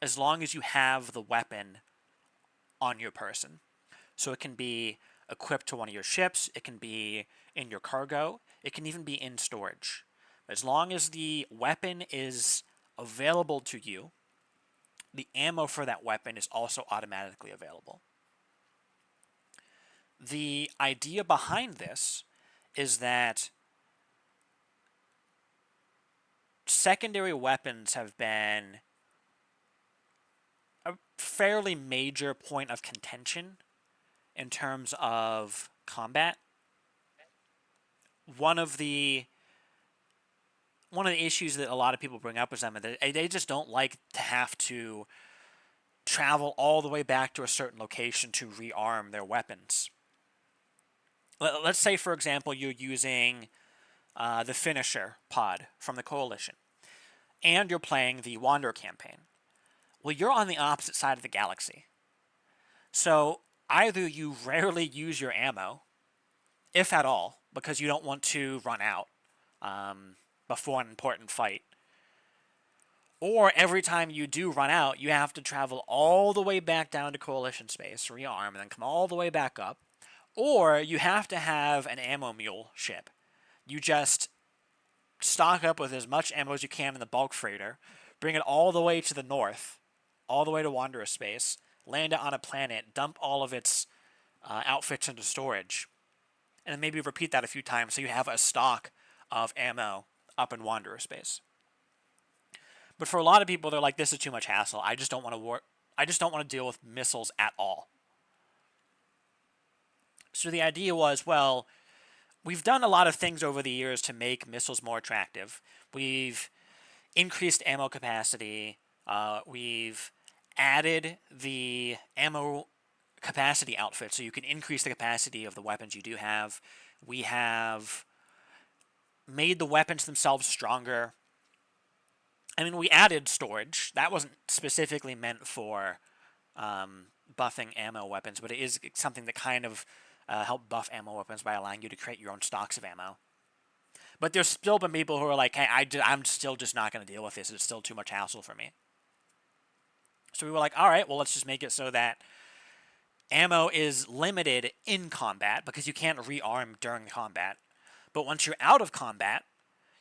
as long as you have the weapon on your person. So it can be equipped to one of your ships, it can be in your cargo, it can even be in storage. As long as the weapon is available to you, the ammo for that weapon is also automatically available. The idea behind this is that secondary weapons have been a fairly major point of contention in terms of combat. One of the issues that a lot of people bring up is that they just don't like to have to travel all the way back to a certain location to rearm their weapons. Let's say, for example, you're using the Finisher pod from the Coalition, and you're playing the Wanderer campaign. Well, you're on the opposite side of the galaxy. So either you rarely use your ammo, if at all, because you don't want to run out before an important fight, or every time you do run out, you have to travel all the way back down to Coalition space, rearm, and then come all the way back up, or you have to have an ammo mule ship. You just stock up with as much ammo as you can in the bulk freighter, bring it all the way to the north, all the way to Wanderer space, land it on a planet, dump all of its outfits into storage, and then maybe repeat that a few times so you have a stock of ammo up in Wanderer space. But for a lot of people, they're like, this is too much hassle. I just don't want to I just don't want to deal with missiles at all. So the idea was, well, we've done a lot of things over the years to make missiles more attractive. We've increased ammo capacity. We've added the ammo capacity outfit so you can increase the capacity of the weapons you do have. We have made the weapons themselves stronger. I mean, we added storage. That wasn't specifically meant for buffing ammo weapons, but it is something that kind of helped buff ammo weapons by allowing you to create your own stocks of ammo. But there's still been people who are like, hey, I'm still just not going to deal with this. It's still too much hassle for me. So we were like, all right, well, let's just make it so that ammo is limited in combat because you can't rearm during combat. But once you're out of combat,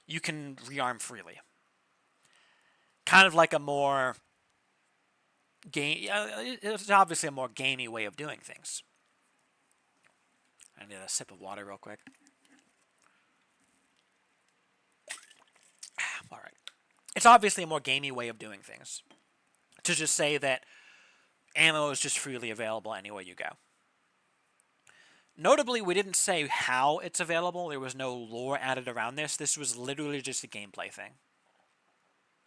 you can rearm freely. Kind of like a more it's obviously a more gamey way of doing things. I need a sip of water real quick. All right. It's obviously a more gamey way of doing things. To just say that ammo is just freely available anywhere you go. Notably, we didn't say how it's available. There was no lore added around this. This was literally just a gameplay thing.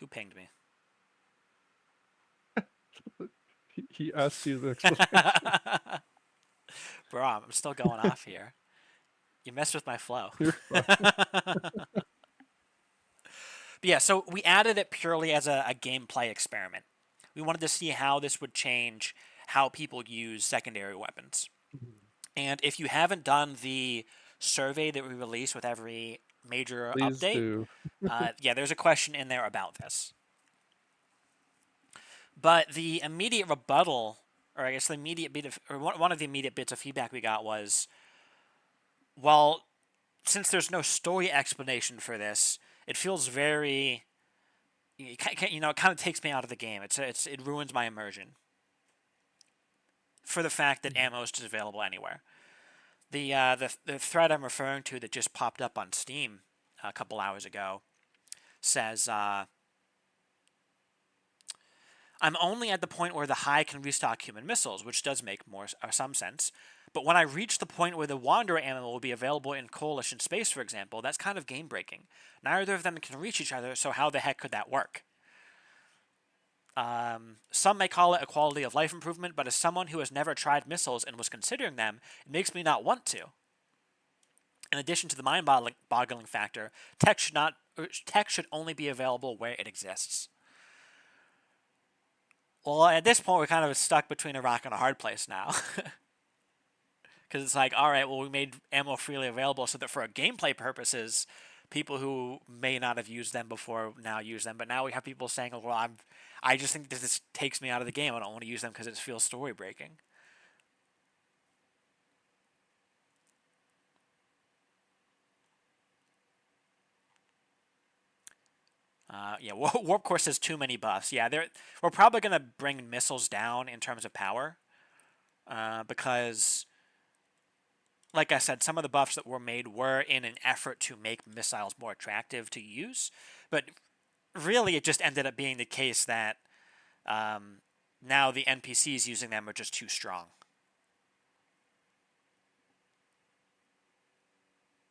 Who pinged me? He asked you the explanation. Bro, I'm still going off here. You messed with my flow. You're fine. But yeah, so we added it purely as a gameplay experiment. We wanted to see how this would change how people use secondary weapons. And if you haven't done the survey that we release with every major Please update, do. yeah, there's a question in there about this. But the immediate rebuttal, or I guess the immediate bit of, or one of the immediate bits of feedback we got was, well, since there's no story explanation for this, it feels very, it kind of takes me out of the game. It ruins my immersion. For the fact that ammo is just available anywhere. The thread I'm referring to that just popped up on Steam a couple hours ago says, I'm only at the point where the High can restock human missiles, which does make some sense. But when I reach the point where the Wanderer ammo will be available in Coalition space, for example, that's kind of game-breaking. Neither of them can reach each other, so how the heck could that work? Some may call it a quality of life improvement, but as someone who has never tried missiles and was considering them, it makes me not want to. In addition to the mind-boggling factor, tech should only be available where it exists. Well, at this point, we're kind of stuck between a rock and a hard place now. Because it's like, all right, well, we made ammo freely available so that for gameplay purposes, people who may not have used them before now use them, but now we have people saying, "Well, I just think this takes me out of the game. I don't want to use them because it feels story breaking." Yeah, Warp Course has too many buffs. Yeah, we're probably gonna bring missiles down in terms of power, because, like I said, some of the buffs that were made were in an effort to make missiles more attractive to use, but really it just ended up being the case that now the NPCs using them are just too strong.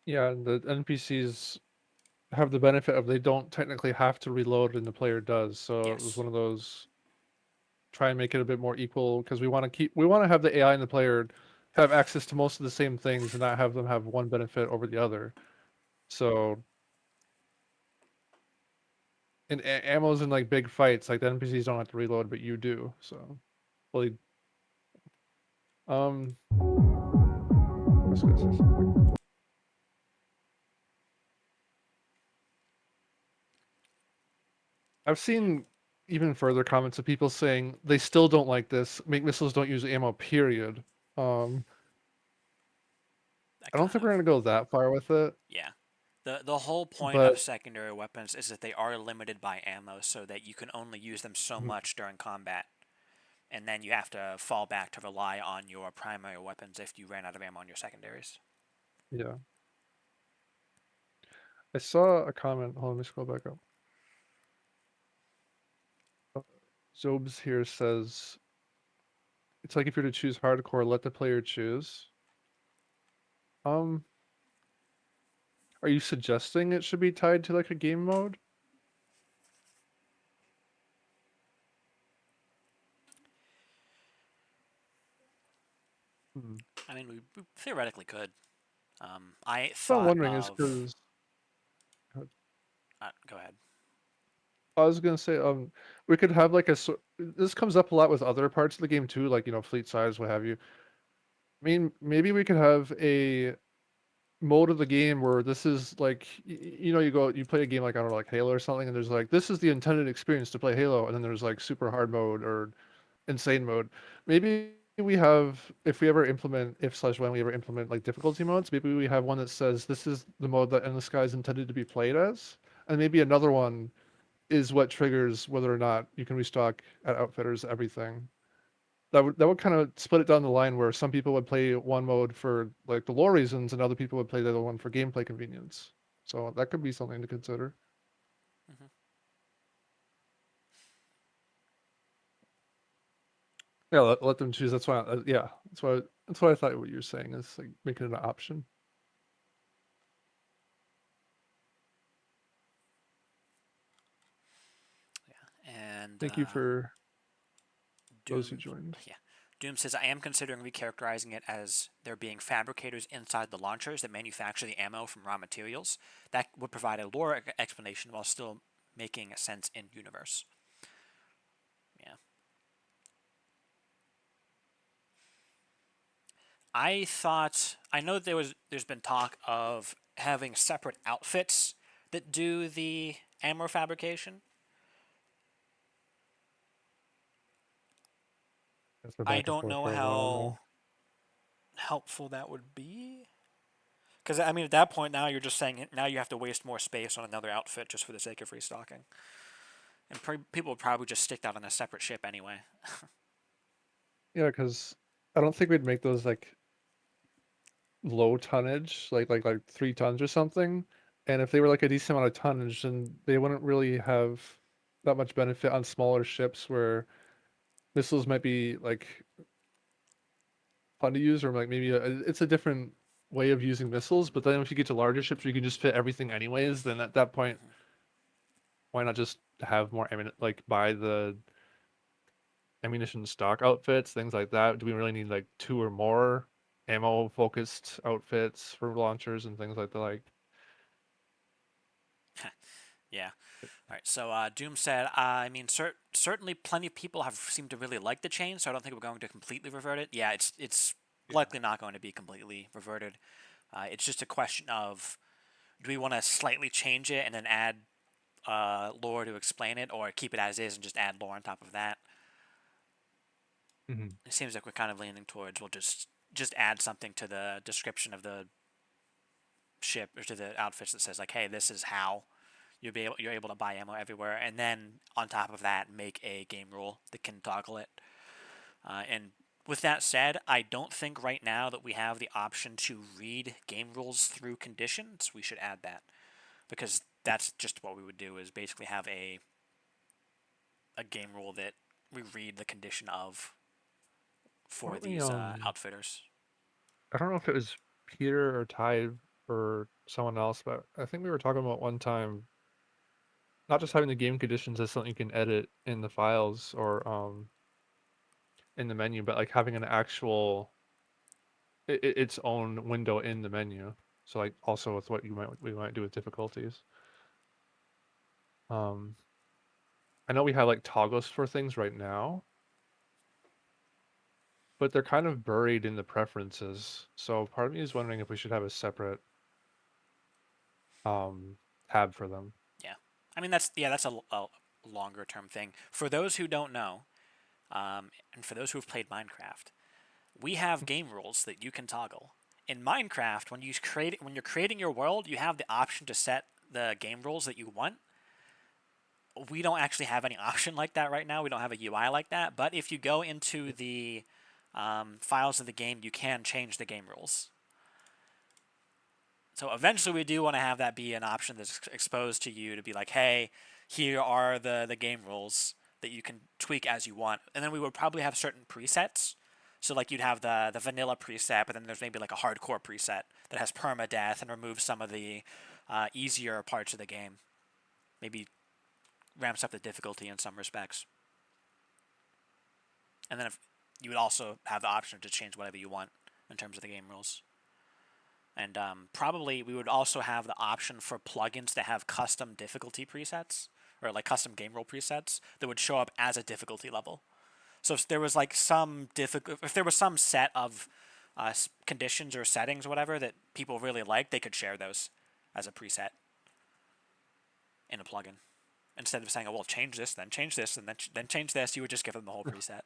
Yeah, and the NPCs have the benefit of they don't technically have to reload and the player does. So it was Yes. one of those try and make it a bit more equal because we want to have the AI and the player have access to most of the same things and not have them have one benefit over the other. So in ammos in like big fights, like the NPCs don't have to reload, but you do. So, well, I was gonna say something. I've seen even further comments of people saying they still don't like this. Make missiles don't use ammo, period. Um, That I don't kind think we're of, gonna go that far with it, yeah. The whole point of but secondary weapons is that they are limited by ammo, so that you can only use them so much during combat, and then you have to fall back to rely on your primary weapons if you ran out of ammo on your secondaries. yeah. I saw a comment. Hold on, let me scroll back up. Zobes here says it's like if you're to choose hardcore, let the player choose. Um, are you suggesting it should be tied to like a game mode? Hmm. I mean, we theoretically could. I What I'm thought wondering is of. because Go ahead. I was gonna say, we could have like this comes up a lot with other parts of the game too, like fleet size, what have you. I mean, maybe we could have a mode of the game where this is like, you play a game like I don't know, like Halo or something, and there's like this is the intended experience to play Halo, and then there's like super hard mode or insane mode. Maybe we have, if we ever implement, if slash when we ever implement like difficulty modes, maybe we have one that says this is the mode that Endless Sky is intended to be played as, and maybe another one is what triggers whether or not you can restock at Outfitters everything. That would kind of split it down the line where some people would play one mode for like the lore reasons and other people would play the other one for gameplay convenience. So that could be something to consider. Hmm. Yeah, let them choose. That's why. Yeah, that's why I thought what you were saying is like making it an option. Yeah, and Thank you for those who Doom. joined. Yeah, Doom says I am considering recharacterizing it as there being fabricators inside the launchers that manufacture the ammo from raw materials. That would provide a lore explanation while still making sense in universe. Yeah. I know there's been talk of having separate outfits that do the ammo fabrication. It's been I back and don't forth know for a while how now. helpful that would be. Because I mean, at that point now you're just saying now you have to waste more space on another outfit just for the sake of restocking, and people would probably just stick that on a separate ship anyway. Yeah, because I don't think we'd make those like low tonnage, like 3 tons or something. And if they were like a decent amount of tonnage, then they wouldn't really have that much benefit on smaller ships where missiles might be like fun to use, or like maybe it's a different way of using missiles. But then if you get to larger ships where you can just fit everything anyways, then at that point, Hmm. why not just have more like buy the ammunition stock outfits, things like that? Do we really need like 2 or more ammo focused outfits for launchers and things like that? Like, Yeah. All right. So Doom said, I mean, certainly plenty of people have seemed to really like the change, so I don't think we're going to completely revert it. Yeah, it's yeah, likely not going to be completely reverted. It's just a question of do we want to slightly change it and then add lore to explain it, or keep it as is and just add lore on top of that? Mm-hmm. It seems like we're kind of leaning towards we'll just add something to the description of the ship or to the outfits that says like, hey, this is how you're able to buy ammo everywhere, and then on top of that, make a game rule that can toggle it. And with that said, I don't think right now that we have the option to read game rules through conditions. We should add that because that's just what we would do is basically have a game rule that we read the condition of for Weren't we, these outfitters. I don't know if it was Peter or Ty or someone else, but I think we were talking about one time not just having the game conditions as something you can edit in the files or in the menu, but like having an actual its own window in the menu. So like also with what we might do with difficulties. Um, I know we have like toggles for things right now, but they're kind of buried in the preferences. So part of me is wondering if we should have a separate um tab for them. Yeah, I mean that's a longer term thing. For those who don't know, and for those who have played Minecraft, we have game rules that you can toggle. In Minecraft, when you're creating your world, you have the option to set the game rules that you want. We don't actually have any option like that right now. We don't have a UI like that. But if you go into the files of the game, you can change the game rules. So eventually, we do want to have that be an option that's exposed to you to be like, hey, here are the game rules that you can tweak as you want. And then we would probably have certain presets. So like you'd have the vanilla preset, but then there's maybe like a hardcore preset that has permadeath and removes some of the easier parts of the game. Maybe ramps up the difficulty in some respects. And then if you would also have the option to change whatever you want in terms of the game rules. And probably we would also have the option for plugins to have custom difficulty presets or like custom game rule presets that would show up as a difficulty level. So if there was like if there was some set of conditions or settings or whatever that people really liked, they could share those as a preset in a plugin. Instead of saying, "Oh, well, change this, and then change this," you would just give them the whole preset.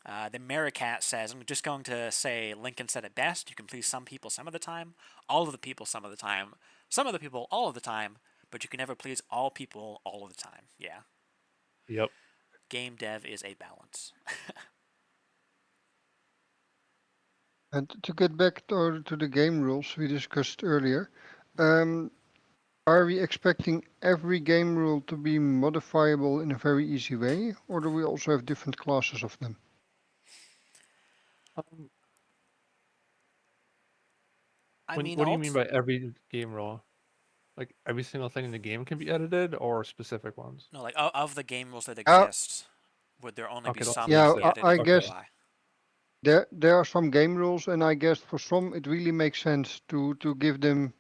The Maricat says, "I'm just going to say Lincoln said it best. You can please some people some of the time, all of the people some of the time, some of the people all of the time, but you can never please all people all of the time." Yeah. Yep. Game dev is a balance. And to get back to the game rules we discussed earlier, are we expecting every game rule to be modifiable in a very easy way, or do we also have different classes of them? I mean, What do you mean by every game rule? Like every single thing in the game can be edited, or specific ones? no, like of the game rules that Uh, exist, would there only be Okay, the ones some that that yeah, can be exist. edited I in the guess Okay. UI? there are some game rules, and I guess for some it really makes sense to give them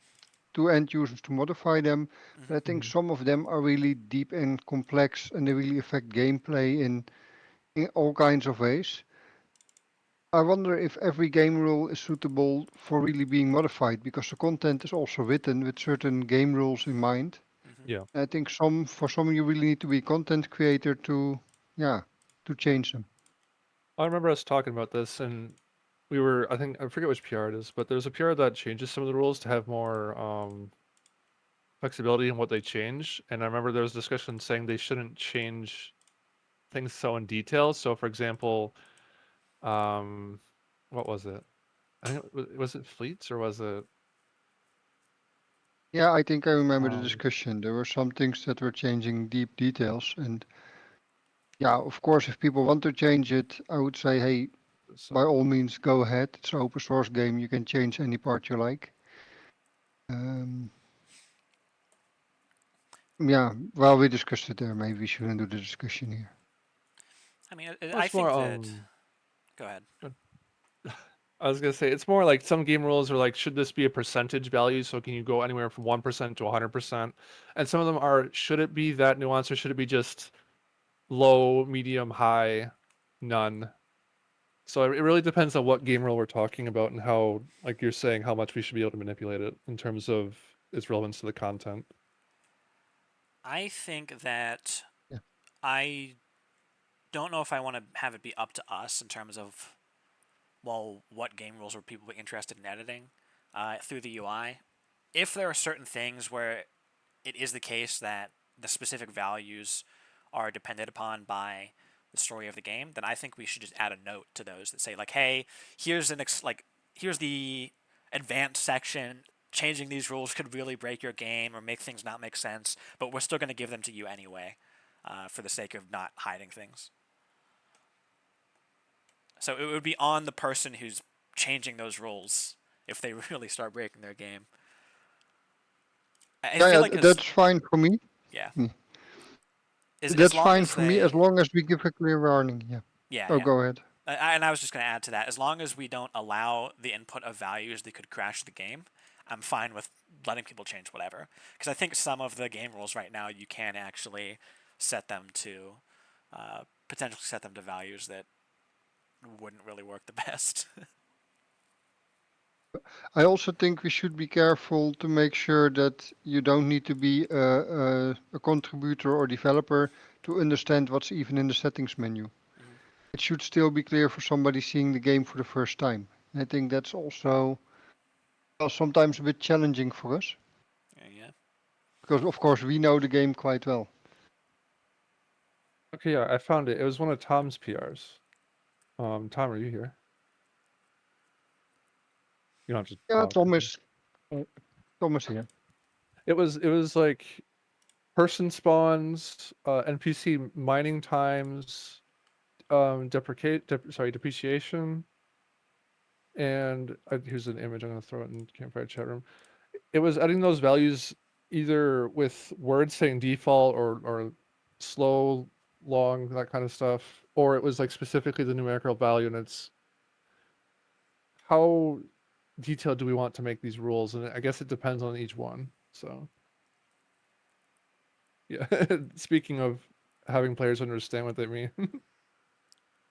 to end users to modify them. But I think some of them are really deep and complex, and they really affect gameplay in all kinds of ways. I wonder if every game rule is suitable for really being modified, because the content is also written with certain game rules in mind. Mm-hmm. Yeah. I think for some you really need to be a content creator to, yeah, to change them. I remember us talking about this, and we were, I think, I forget which PR it is, but there's a PR that changes some of the rules to have more flexibility in what they change. And I remember there was discussion saying they shouldn't change things so in detail. So, for example, um, what was it? I think was it fleets or was it? Yeah, I think I remember the Um, discussion. There were some things that were changing deep details, and yeah, of course, if people want to change it, I would say, hey, by all means, go ahead. It's an open source game. You can change any part you like. Um, yeah, well, we discussed it there. Maybe we shouldn't do the discussion here. I mean, well, I it's more think that. Go ahead. I was gonna say it's more like some game rules are like, should this be a percentage value? So can you go anywhere from 1% to 100%? And some of them are, should it be that nuance or should it be just low, medium, high, none? So it really depends on what game rule we're talking about and how, like you're saying, how much we should be able to manipulate it in terms of its relevance to the content. I think that Yeah. I don't know if I want to have it be up to us in terms of, well, what game rules would people be interested in editing through the UI. If there are certain things where it is the case that the specific values are dependent upon by the story of the game, then I think we should just add a note to those that say like, hey, here's here's the advanced section. Changing these rules could really break your game or make things not make sense, but we're still going to give them to you anyway, for the sake of not hiding things. So it would be on the person who's changing those rules if they really start breaking their game. I feel like that's fine for me. yeah, Hmm. as That's long fine as for me as they long as we give a clear warning. Yeah. yeah Oh, yeah. go ahead. And I was just going to add to that, as long as we don't allow the input of values that could crash the game, I'm fine with letting people change whatever. Because I think some of the game rules right now, you can actually set them to, potentially set them to values that wouldn't really work the best. I also think we should be careful to make sure that you don't need to be a contributor or developer to understand what's even in the settings menu. Mhm. It should still be clear for somebody seeing the game for the first time. I think that's also sometimes a bit challenging for us Yeah. because, of course, we know the game quite well. Okay, yeah, I found it. It was one of Tom's PRs. Tom, are you here? You don't have to Yeah, talk. Thomas here. It was like person spawns, NPC mining times, depreciation, and here's an image. I'm gonna throw it in Campfire chat room. It was adding those values either with words saying default or slow, long, that kind of stuff, or it was like specifically the numerical value, and it's how detailed do we want to make these rules, and I guess it depends on each one. So yeah, speaking of having players understand what they mean,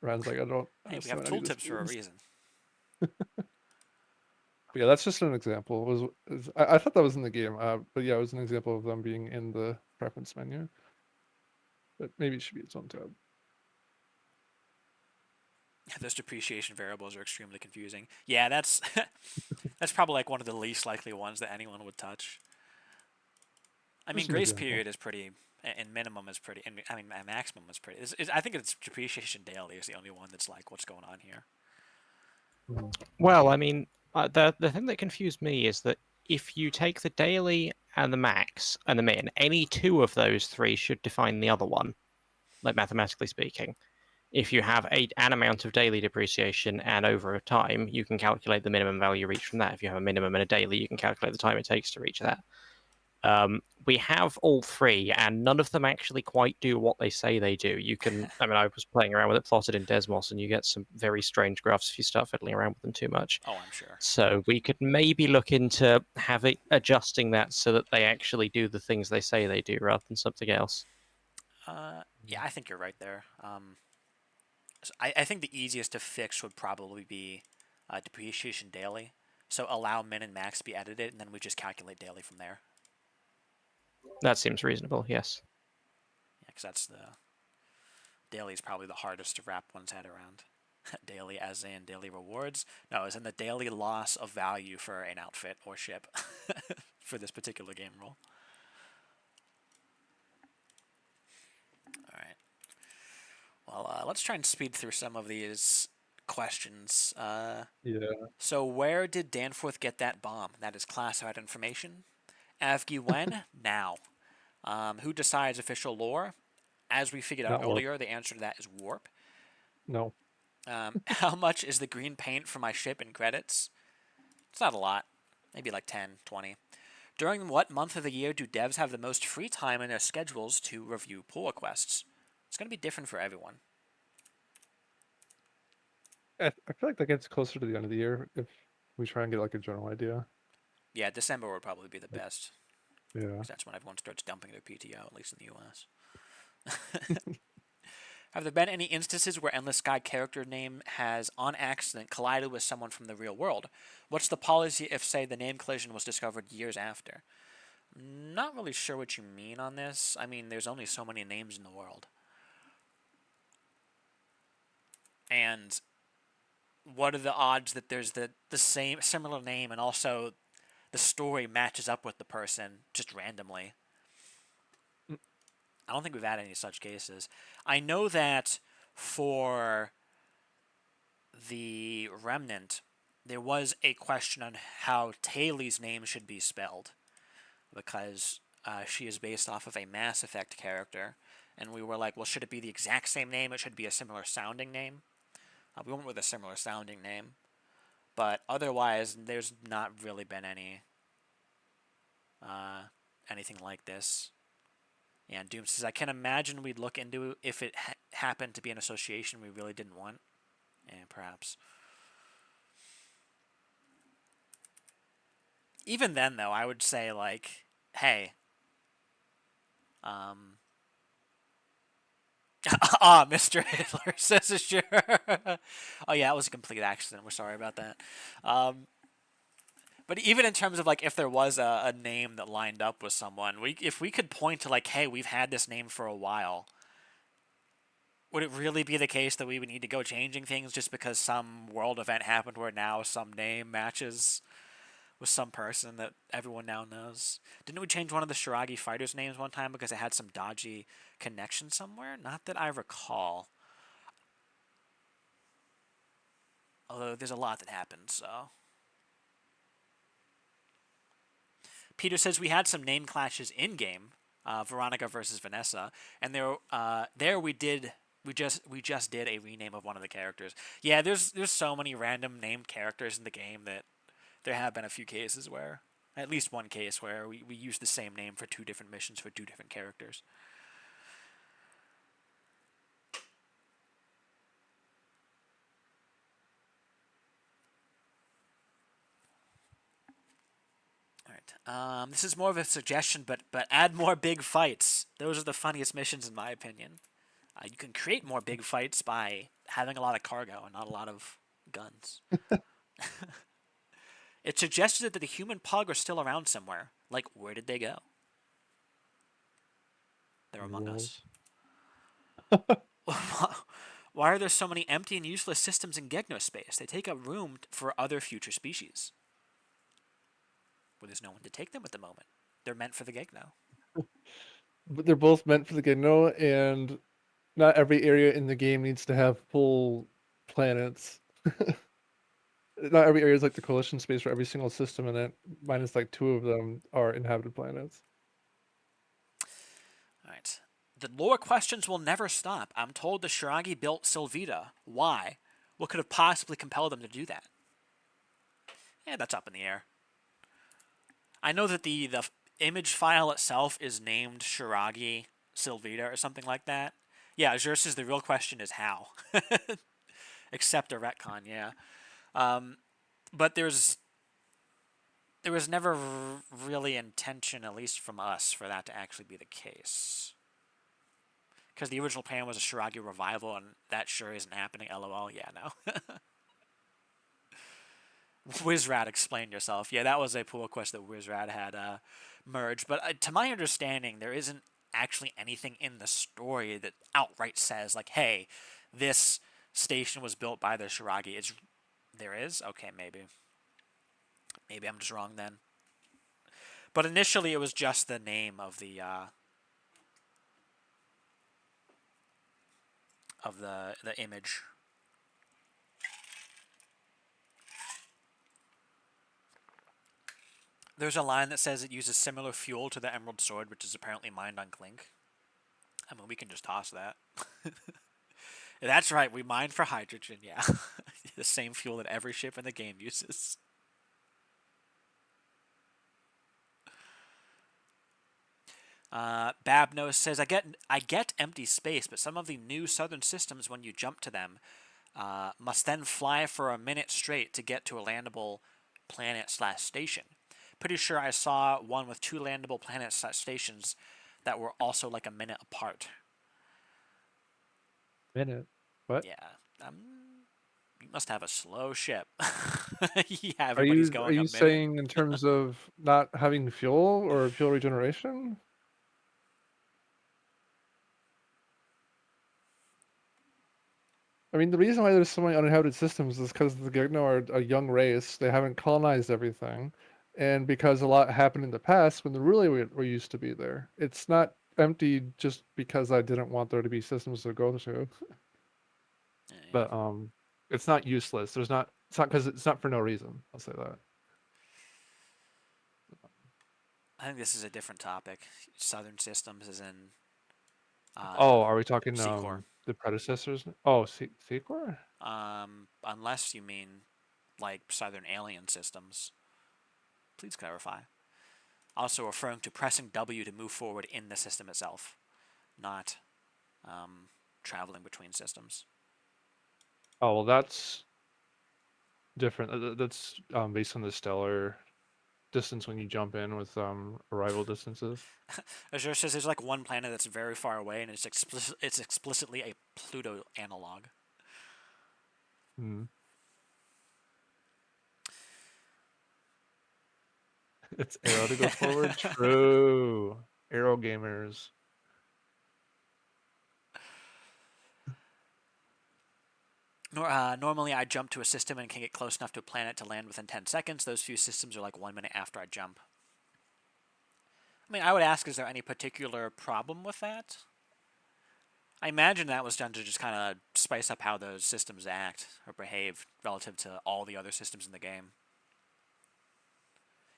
Ryan's like, I don't Hey, we have understand what any of this tooltips for a means. reason. But yeah, that's just an example. I thought that was in the game, but yeah, it was an example of them being in the preference menu. But maybe it should be its own tab. Those depreciation variables are extremely confusing. Yeah, that's that's probably like one of the least likely ones that anyone would touch. I mean, Just an grace example. period is pretty, and minimum is pretty, and I mean, maximum is pretty. I think it's depreciation daily is the only one that's like, what's going on here? Well, I mean, the thing that confused me is that if you take the daily and the max and the min, any two of those three should define the other one, like mathematically speaking. If you have an amount of daily depreciation and over time, you can calculate the minimum value reached from that. If you have a minimum and a daily, you can calculate the time it takes to reach that. We have all three, and none of them actually quite do what they say they do. You can, I mean, I was playing around with it plotted in Desmos, and you get some very strange graphs if you start fiddling around with them too much. Oh, I'm sure. So we could maybe look into adjusting that so that they actually do the things they say they do rather than something else. Yeah, I think you're right there. So I think the easiest to fix would probably be depreciation daily. So allow min and max to be edited, and then we just calculate daily from there. That seems reasonable, yes. Yeah, because that's daily is probably the hardest to wrap one's head around. Daily as in daily rewards? No, as in the daily loss of value for an outfit or ship for this particular game rule. Alright. Well, let's try and speed through some of these questions. Yeah. So where did Danforth get that bomb? That is classified information. Avgi when? Now. Who decides official lore? As we figured out Not warp. earlier, the answer to that is warp. No. How much is the green paint for my ship in credits? It's not a lot. Maybe like 10, 20. During what month of the year do devs have the most free time in their schedules to review pull requests? It's going to be different for everyone. I feel like that gets closer to the end of the year if we try and get like a general idea. Yeah, December would probably be the best. Yeah. Because that's when everyone starts dumping their PTO, at least in the US. Have there been any instances where Endless Sky character name has, on accident, collided with someone from the real world? What's the policy if, say, the name collision was discovered years after? Not really sure what you mean on this. I mean, there's only so many names in the world. And what are the odds that there's the same similar name and also the story matches up with the person just randomly? I don't think we've had any such cases. I know that for the Remnant, there was a question on how Taylor's name should be spelled because she is based off of a Mass Effect character. And we were like, well, should it be the exact same name? It should be a similar sounding name. We went with a similar sounding name. But otherwise, there's not really been anything like this. Yeah, and Doom says, I can imagine we'd look into if it happened to be an association we really didn't want. Yeah, perhaps. Even then, though, I would say, like, hey, Mr. Hitler says sure. Oh, yeah, it was a complete accident. We're sorry about that. But even in terms of, like, if there was a name that lined up with someone, if we could point to, like, hey, we've had this name for a while, would it really be the case that we would need to go changing things just because some world event happened where now some name matches with some person that everyone now knows? Didn't we change one of the Shiragi fighters' names one time because it had some dodgy connection somewhere? Not that I recall. Although there's a lot that happened, so... Peter says we had some name clashes in game, Veronica versus Vanessa, and there we just did a rename of one of the characters. Yeah, there's so many random named characters in the game that there have been a few cases where, at least one case where we used the same name for 2 different missions for 2 different characters. This is more of a suggestion, but add more big fights. Those are the funniest missions, in my opinion. You can create more big fights by having a lot of cargo and not a lot of guns. It suggested that the human pug are still around somewhere. Like, where did they go? They're among us. Why are there so many empty and useless systems in Gegnospace? They take up room for other future species. Well, there's no one to take them at the moment. They're meant for the Gegno. But they're both meant for the Gegno, and not every area in the game needs to have full planets. Not every area is like the Coalition space where every single system in it, minus like 2 of them, are inhabited planets. Alright. The lore questions will never stop. I'm told the Shiragi built Sylvita. Why? What could have possibly compelled them to do that? Yeah, that's up in the air. I know that the image file itself is named Shiragi Sylvita or something like that. Yeah, Azure says the real question is how. Except a retcon, yeah. But there was never really intention, at least from us, for that to actually be the case. Because the original plan was a Shiragi revival, and that sure isn't happening. LOL. Yeah, no. Wizrat, explain yourself. Yeah, that was a pull quest that Wizrat had merged. But to my understanding, there isn't actually anything in the story that outright says, like, hey, this station was built by the Shiragi. There is? Okay, maybe. Maybe I'm just wrong then. But initially, it was just the name of the image. There's a line that says it uses similar fuel to the Emerald Sword, which is apparently mined on Clink. I mean, we can just toss that. That's right, we mine for hydrogen, yeah. The same fuel that every ship in the game uses. Babnos says, I get empty space, but some of the new southern systems, when you jump to them, must then fly for a minute straight to get to a landable planet/station. Pretty sure I saw one with 2 landable planet/stations that were also like a minute apart. minute. What? Yeah. You must have a slow ship. Yeah, Are everybody's you are going a you minute. saying in terms of not having fuel or fuel regeneration? I mean, the reason why there's so many uninhabited systems is because the Gigno are a young race. They haven't colonized everything, and because a lot happened in the past when the really were used to be there. It's not empty just because I didn't want there to be systems to go to, Yeah. but it's not useless. There's not. It's not because it's not for no reason. I'll say that. I think this is a different topic. Southern systems is in Oh, are we talking Secor. the predecessors? Oh, Secor? Unless you mean like Southern alien systems. Please clarify. Also referring to pressing W to move forward in the system itself, not traveling between systems. Oh, well, that's different. That's based on the stellar distance when you jump in with arrival distances. Azure says there's like one planet that's very far away, and it's explicitly a Pluto analog. Hmm. It's arrow to go forward. True. Arrow gamers. Normally, I jump to a system and can get close enough to a planet to land within 10 seconds. Those few systems are like 1 minute after I jump. I mean, I would ask, is there any particular problem with that? I imagine that was done to just kind of spice up how those systems act or behave relative to all the other systems in the game.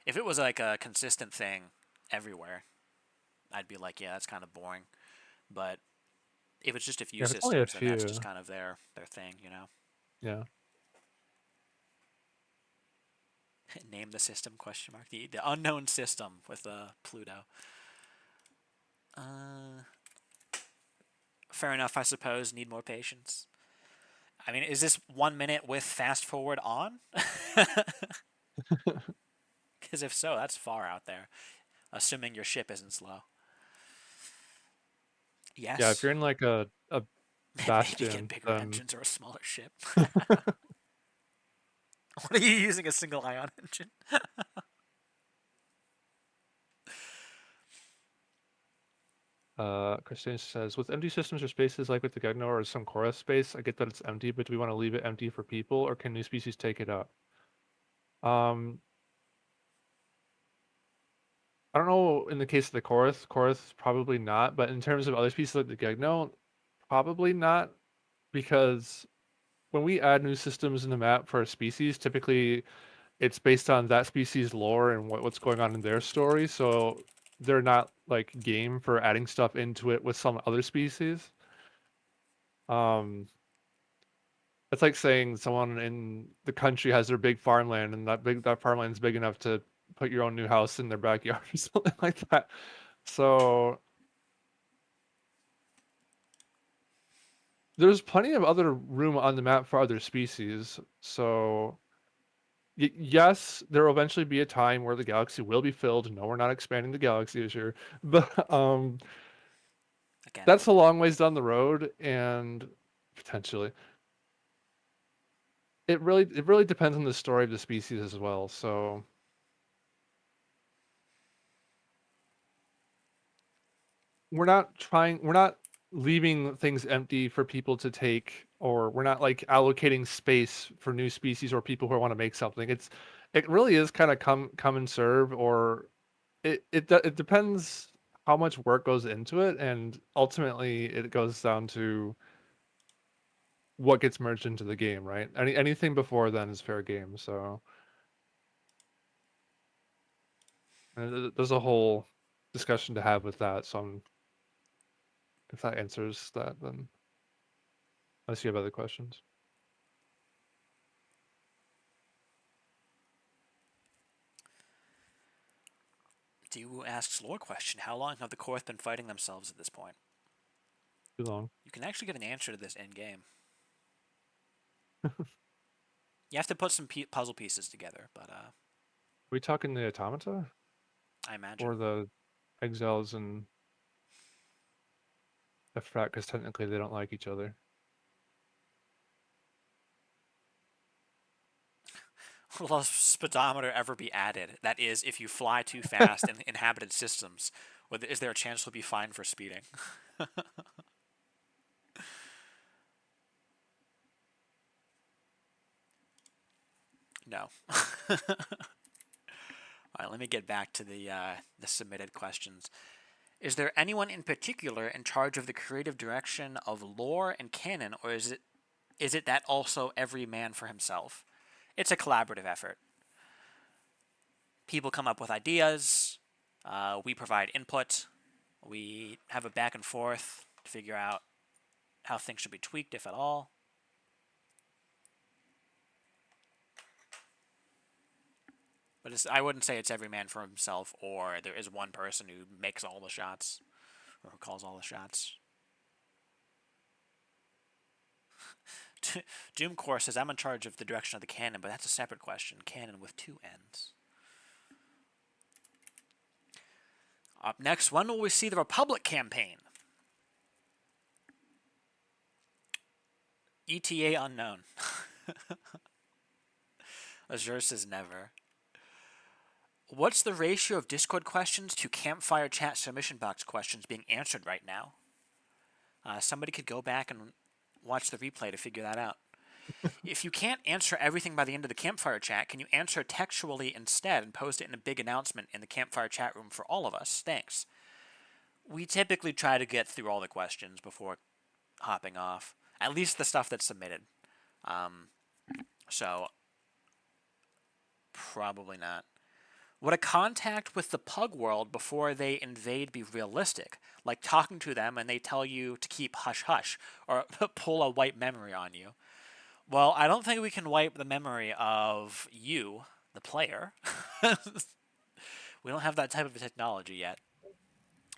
If it was like a consistent thing everywhere, I'd be like, yeah, that's kind of boring. But if it's just a few Yeah, if it's only a systems, then that's just few. kind of their thing, you know. Yeah. Name the system? Question mark. The unknown system with Pluto. Fair enough, I suppose. Need more patience. I mean, is this 1 minute with fast forward on? Because if so, that's far out there. Assuming your ship isn't slow. Yeah, if Yes. you're in like a Maybe get bastion, bigger then engines or a smaller ship. What are you using a single ion engine? Christine says, with empty systems or spaces like with the Gugno or some Chorus space, I get that it's empty, but do we want to leave it empty for people or can new species take it up? Um, I don't know in the case of the Chorus probably not, but in terms of other species like the Gugno, probably not, because when we add new systems in the map for a species, typically it's based on that species lore and what's going on in their story, so they're not like game for adding stuff into it with some other species. Um, it's like saying someone in the country has their big farmland and that farmland's big enough to put your own new house in their backyard or something like that. So there's plenty of other room on the map for other species. So yes, there will eventually be a time where the galaxy will be filled. No, we're not expanding the galaxy this year, but Again. that's a long ways down the road, and potentially it really depends on the story of the species as well. So we're not leaving things empty for people to take, or we're not like allocating space for new species or people who want to make something. It really is kind of come and serve, or it depends how much work goes into it, and ultimately it goes down to what gets merged into the game, right? Anything before then is fair game. So there's a whole discussion to have with that. So if that answers that, then unless you have other questions. Do asks lore question. How long have the Korth been fighting themselves at this point? Too long. You can actually get an answer to this in game. You have to put some puzzle pieces together, but Are we talking the automata I imagine. or the exiles and Efrat? Because technically they don't like each other. will a speedometer ever be added? That is, if you fly too fast in inhabited systems, is there a chance you'll be fined for speeding? No. All right, let me get back to the submitted questions. Is there anyone in particular in charge of the creative direction of lore and canon, or is it that also every man for himself? It's a collaborative effort. People come up with ideas, we provide input, we have a back and forth to figure out how things should be tweaked, if at all. But I wouldn't say it's every man for himself, or there is one person who makes all the shots, or who calls all the shots. Doomcore says, I'm in charge of the direction of the canon, but that's a separate question. Canon with 2 N's. Up next, when will we see the Republic campaign? ETA unknown. Azure says never. What's the ratio of Discord questions to Campfire chat submission box questions being answered right now? Somebody could go back and watch the replay to figure that out. If you can't answer everything by the end of the Campfire chat, can you answer textually instead and post it in a big announcement in the Campfire chat room for all of us? Thanks. We typically try to get through all the questions before hopping off. At least the stuff that's submitted. So, probably not. Would a contact with the pug world before they invade be realistic? Like talking to them and they tell you to keep hush-hush, or pull a wipe memory on you? Well, I don't think we can wipe the memory of you, the player. We don't have that type of technology yet.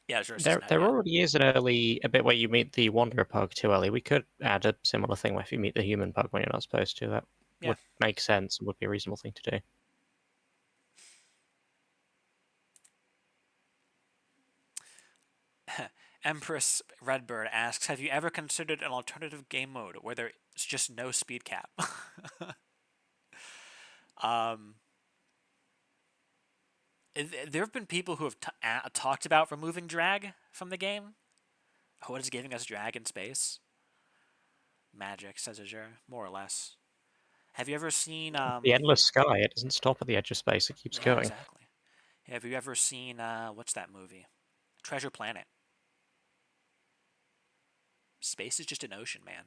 Yeah, sure. There already is a bit where you meet the Wanderer Pug too early. We could add a similar thing where if you meet the human pug when you're not supposed to, that would make sense and would be a reasonable thing to do. Empress Redbird asks, have you ever considered an alternative game mode where there's just no speed cap? There have been people who have talked about removing drag from the game. What is giving us drag in space? Magic, says Azure, more or less. Have you ever seen... the endless sky, it doesn't stop at the edge of space, it keeps going. Exactly. Have you ever seen, what's that movie? Treasure Planet. Space is just an ocean, man.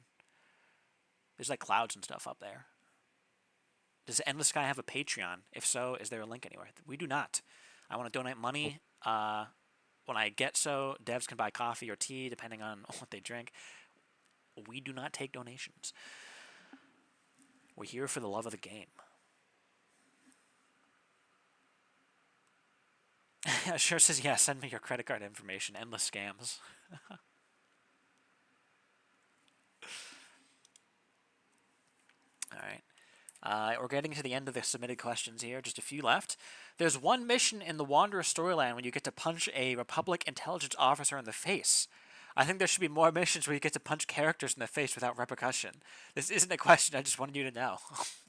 There's like clouds and stuff up there. Does Endless Sky have a Patreon? If so, is there a link anywhere? We do not. I want to donate money. When I get so, devs can buy coffee or tea, depending on what they drink. We do not take donations. We're here for the love of the game. Sure says, yeah, send me your credit card information. Endless scams. All right. We're getting to the end of the submitted questions here. Just a few left. There's one mission in the Wanderer storyline when you get to punch a Republic intelligence officer in the face. I think there should be more missions where you get to punch characters in the face without repercussion. This isn't a question, I just wanted you to know.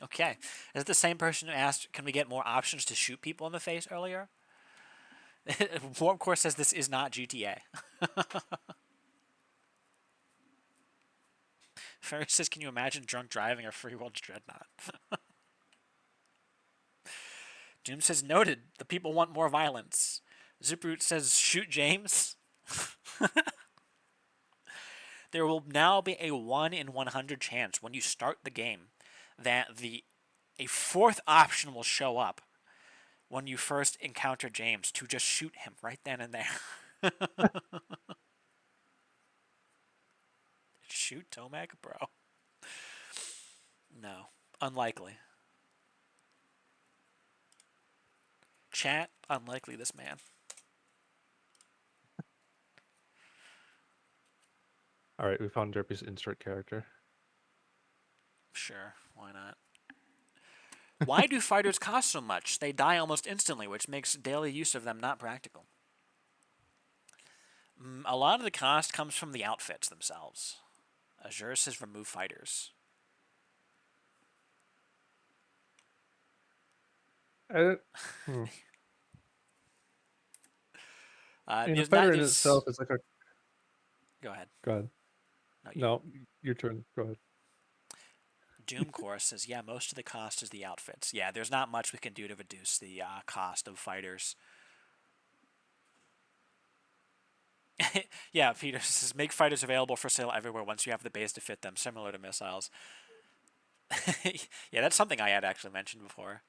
Okay. Is it the same person who asked, can we get more options to shoot people in the face earlier? Warmcore says this is not GTA. Ferris says, can you imagine drunk driving a Free World's Dreadnought? Doom says, noted. The people want more violence. Ziproot says, shoot James. There will now be a 1 in 100 chance when you start the game that a fourth option will show up when you first encounter James to just shoot him right then and there. Shoot Tomac, bro. No. Unlikely. Chat, unlikely this man. Alright, we found Derpy's insert character. Sure, why not? Why do fighters cost so much? They die almost instantly, which makes daily use of them not practical. A lot of the cost comes from the outfits themselves. Azure says remove fighters. I, hmm. I mean, a There's fighter not. in There's. itself is like a. Go ahead. Go ahead. No, you. No, your turn. Go ahead. Doom Course says, yeah, most of the cost is the outfits. Yeah, there's not much we can do to reduce the cost of fighters. Yeah, Peter says, make fighters available for sale everywhere once you have the base to fit them, similar to missiles. Yeah, that's something I had actually mentioned before.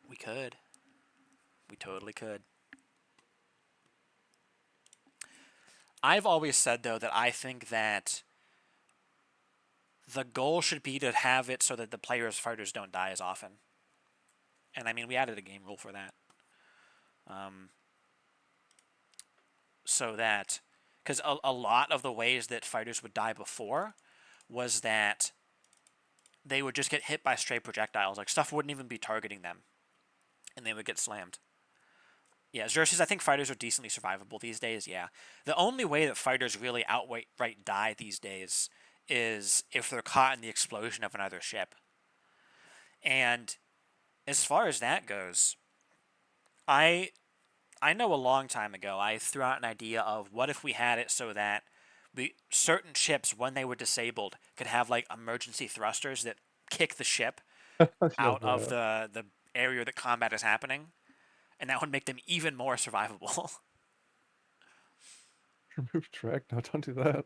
We could. We totally could. I've always said, though, that I think that the goal should be to have it so that the players' fighters don't die as often. And I mean, we added a game rule for that. So that, because a lot of the ways that fighters would die before was that they would just get hit by stray projectiles. Like, stuff wouldn't even be targeting them, and they would get slammed. Yeah, Xerxes, I think fighters are decently survivable these days, yeah. The only way that fighters really outright die these days is if they're caught in the explosion of another ship. And as far as that goes, I I know a long time ago I threw out an idea of what if we had it so that certain ships, when they were disabled, could have like emergency thrusters that kick the ship Yeah, out of the area that combat is happening, and that would make them even more survivable. remove track. No, don't do that.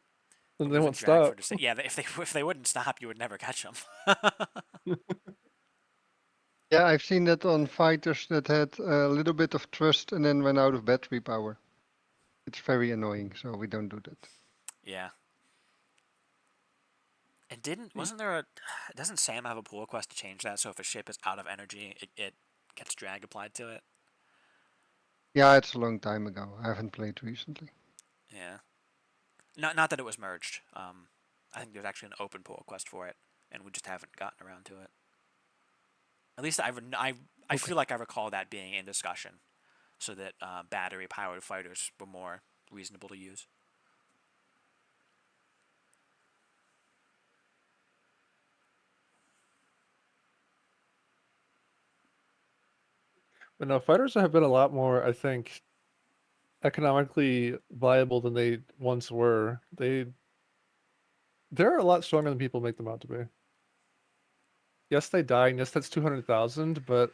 Then they Removing won't drag for stop. yeah, if they wouldn't stop, you would never catch them. Yeah, I've seen that on fighters that had a little bit of thrust and then ran out of battery power. It's very annoying, so we don't do that. Yeah. And wasn't there a, doesn't Sam have a pull request to change that so if a ship is out of energy, it gets drag applied to it? Yeah, it's a long time ago. I haven't played recently. Yeah. Not that it was merged. I think there's actually an open pull request for it, and we just haven't gotten around to it. At least I Okay. feel like I recall that being in discussion, so that battery-powered fighters were more reasonable to use. But no, fighters have been a lot more, I think, economically viable than they once were. They're a lot stronger than people make them out to be. Yes, they die, and yes, that's 200,000, but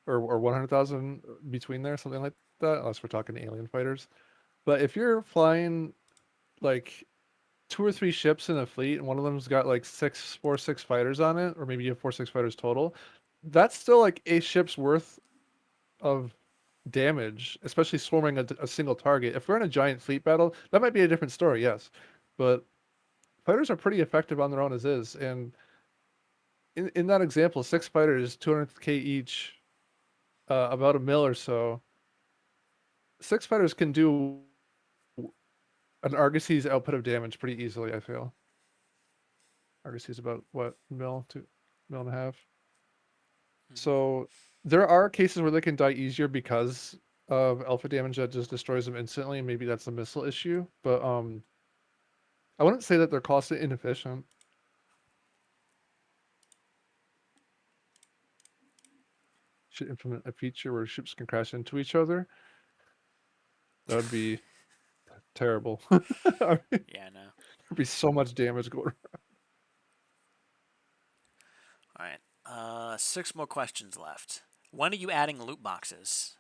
or 100,000 between there, something like that, unless we're talking alien fighters. But if you're flying like 2 or 3 ships in a fleet, and one of them's got like 6 fighters on it, or maybe you have 4 or 6 fighters total, that's still like a ship's worth of damage, especially swarming a single target. If we're in a giant fleet battle, that might be a different story, yes. But fighters are pretty effective on their own as is, and in that example, 6 fighters, 200k each, about a mil or so. 6 fighters can do an Argosy's output of damage pretty easily, I feel. Argosy's about what, mil and a half. So there are cases where they can die easier because of alpha damage that just destroys them instantly, and maybe that's a missile issue. But I wouldn't say that they're costly inefficient. Should implement a feature where ships can crash into each other. That would be terrible. There'd Yeah, no. be so much damage going. All right. 6 more questions left. When are you adding loot boxes?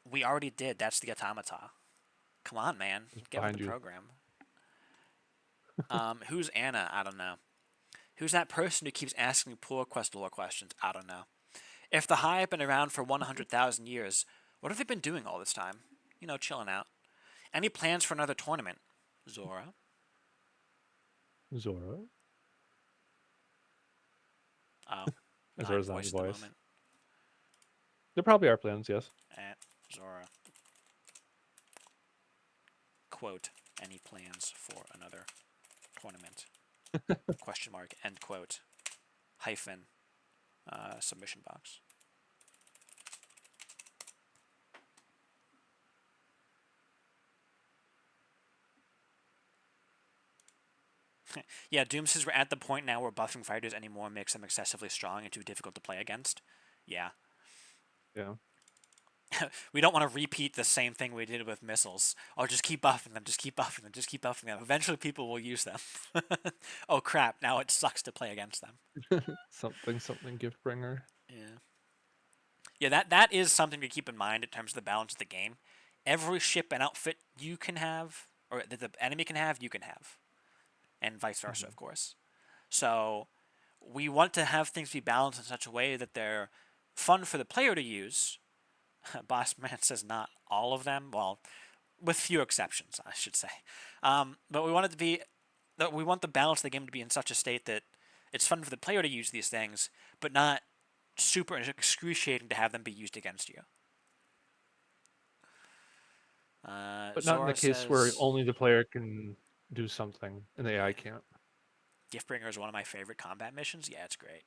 We already did. That's the automata. Come on, man. Get with Behind the you. program. Who's Anna? I don't know. Who's that person who keeps asking me pull request lore questions? I don't know. If the Hive been around for 100,000 years, what have they been doing all this time? You know, chilling out. Any plans for another tournament? Zora? Zora? Oh, not in Zora's not voice in at the voice. moment. There probably are plans, yes. At Zora. Quote, any plans for another tournament? Question mark, end quote. Hyphen, submission box. Yeah, Doom says we're at the point now where buffing fighters anymore makes them excessively strong and too difficult to play against. Yeah. Yeah. We don't want to repeat the same thing we did with missiles. Oh, just keep buffing them, just keep buffing them, just keep buffing them. Eventually people will use them. Oh crap, now it sucks to play against them. Something gift bringer. Yeah. Yeah, that is something to keep in mind in terms of the balance of the game. Every ship and outfit you can have, or that the enemy can have, you can have. And vice versa, Mhm. of course. So we want to have things be balanced in such a way that they're fun for the player to use. Boss Man says not all of them. Well, with few exceptions, I should say. But we want it to be that we want the balance of the game to be in such a state that it's fun for the player to use these things, but not super excruciating to have them be used against you. But not in Zora the case where says only the player can do something and the AI can't. Giftbringer is one of my favorite combat missions. Yeah, it's great.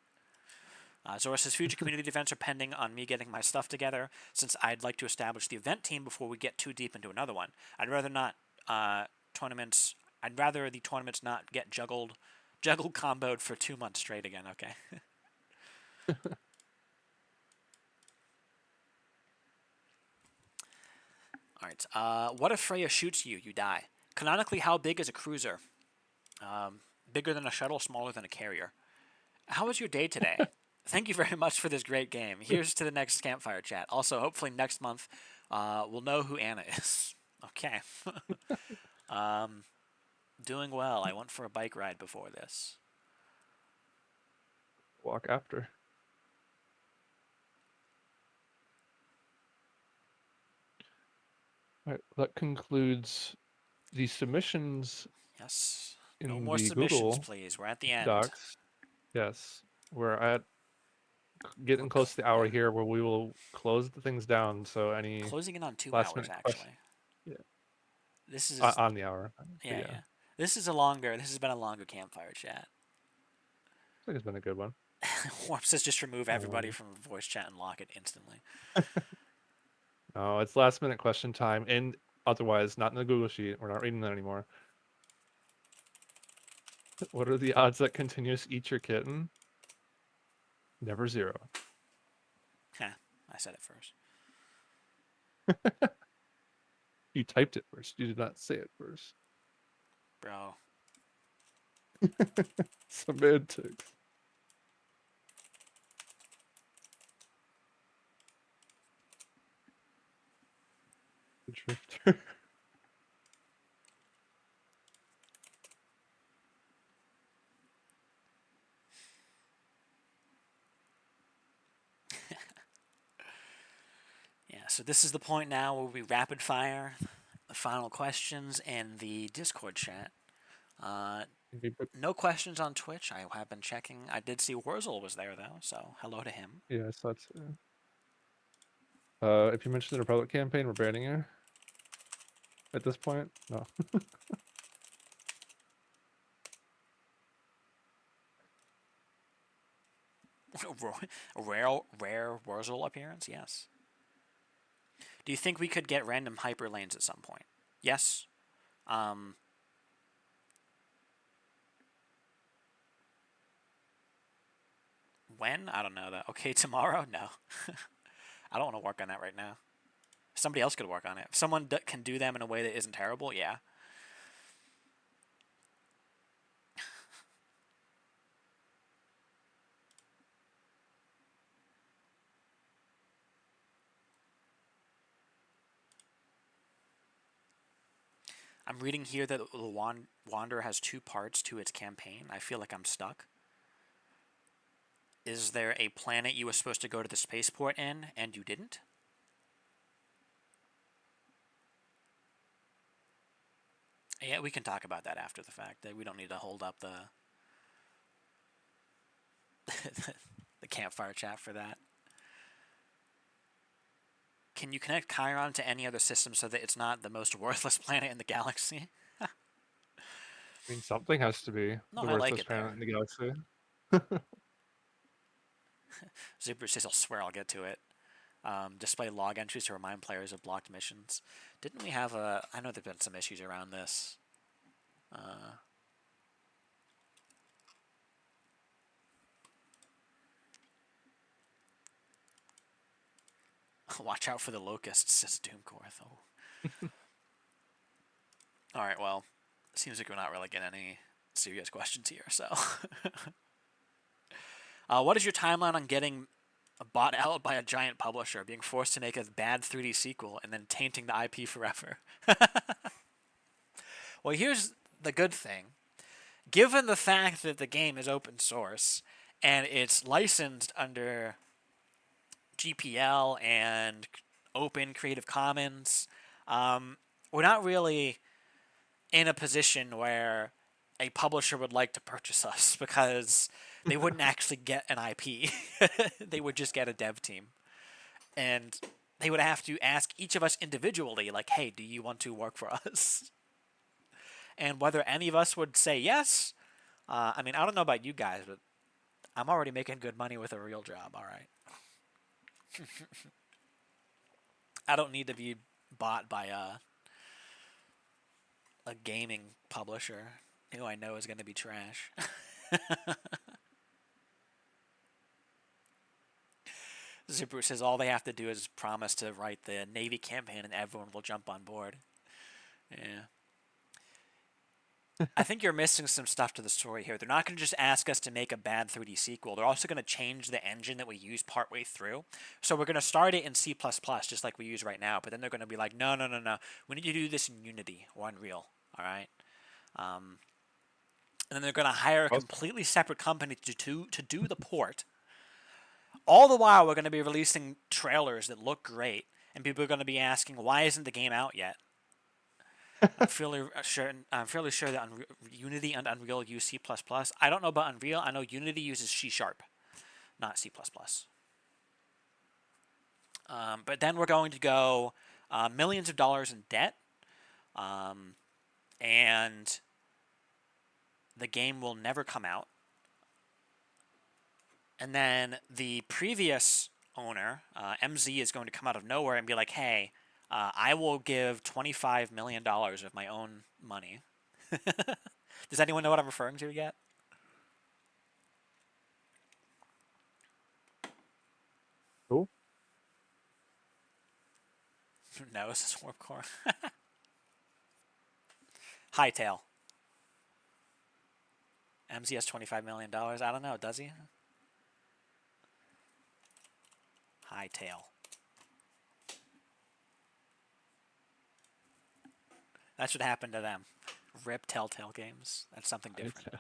Zora says future community events are pending on me getting my stuff together, since I'd like to establish the event team before we get too deep into another one. I'd rather not tournaments. I'd rather the tournaments not get juggled comboed for 2 months straight again. Okay. All right. What if Freya shoots you? You die. Canonically, how big is a cruiser? Bigger than a shuttle, smaller than a carrier. How was your day today? Thank you very much for this great game. Here's to the next Campfire chat. Also, hopefully next month we'll know who Anna is. Okay. Doing well. I went for a bike ride before this. Walk after. All right, that concludes the submissions Yes. No in more the submissions, Google please. We're at the end. Docs. Yes, we're at getting We're close to the hour here where we will close the things down. So any closing in on 2 last hours, minute question? actually. Yeah, This is on the hour. But yeah, yeah, yeah. This has been a longer Campfire chat. I think it's been a good one. Warp says just remove everybody Um, from voice chat and lock it instantly. No, it's last minute question time, and otherwise not in the Google sheet. We're not reading that anymore. What are the odds that Continuous eats your kitten? Never zero. Huh. I said it first. You typed it first. You did not say it first. Bro. Semantics. Drifter. Yeah, so this is the point now where we rapid fire the final questions in the Discord chat. No questions on Twitch. I have been checking. I did see Wurzel was there though, so hello to him. Yeah, so that's. If you mention the Republic campaign, we're banning you. At this point, no. Rare Wurzel appearance, yes. Do you think we could get random hyper lanes at some point? Yes. When? I don't know that. Okay, tomorrow? No. I don't want to work on that right now. Somebody else could work on it. If someone can do them in a way that isn't terrible, yeah. I'm reading here that the Wanderer has 2 parts to its campaign. I feel like I'm stuck. Is there a planet you were supposed to go to the spaceport in and you didn't? Yeah, we can talk about that after the fact. We don't need to hold up the the Campfire chat for that. Can you connect Chiron to any other system so that it's not the most worthless planet in the galaxy? I mean, something has to be No, the I like worthless it planet there. in the galaxy. Zuber says, I'll swear I'll get to it. Display log entries to remind players of blocked missions. Didn't we have a... I know there have been some issues around this. Watch out for the locusts, says Doomcore. All right, well, seems like we're not really getting any serious questions here. So, what is your timeline on getting bought out by a giant publisher, being forced to make a bad 3D sequel, and then tainting the IP forever? Well, here's the good thing. Given the fact that the game is open source and it's licensed under GPL and Open Creative Commons, we're not really in a position where a publisher would like to purchase us because they wouldn't actually get an IP. They would just get a dev team. And they would have to ask each of us individually, like, hey, do you want to work for us? And whether any of us would say yes, I mean, I don't know about you guys, but I'm already making good money with a real job, all right? I don't need to be bought by a gaming publisher who I know is going to be trash. Zipper says all they have to do is promise to write the Navy campaign and everyone will jump on board. Yeah. I think you're missing some stuff to the story here. They're not going to just ask us to make a bad 3D sequel. They're also going to change the engine that we use partway through. So we're going to start it in C++, just like we use right now. But then they're going to be like, no. We need to do this in Unity or Unreal. All right? And then they're going to hire a completely separate company to do the port. All the while, we're going to be releasing trailers that look great. And people are going to be asking, why isn't the game out yet? I'm fairly sure that Unity and Unreal use C++. I don't know about Unreal. I know Unity uses C#, not C++. But then we're going to go millions of dollars in debt, and the game will never come out. And then the previous owner, MZ, is going to come out of nowhere and be like, hey, I will give $25 million of my own money. Does anyone know what I'm referring to yet? Cool. No, this is Warpcore. Hightail. MZ has $25 million. I don't know, does he? Hightail. That's what happened to them. Rip Telltale Games. That's something different.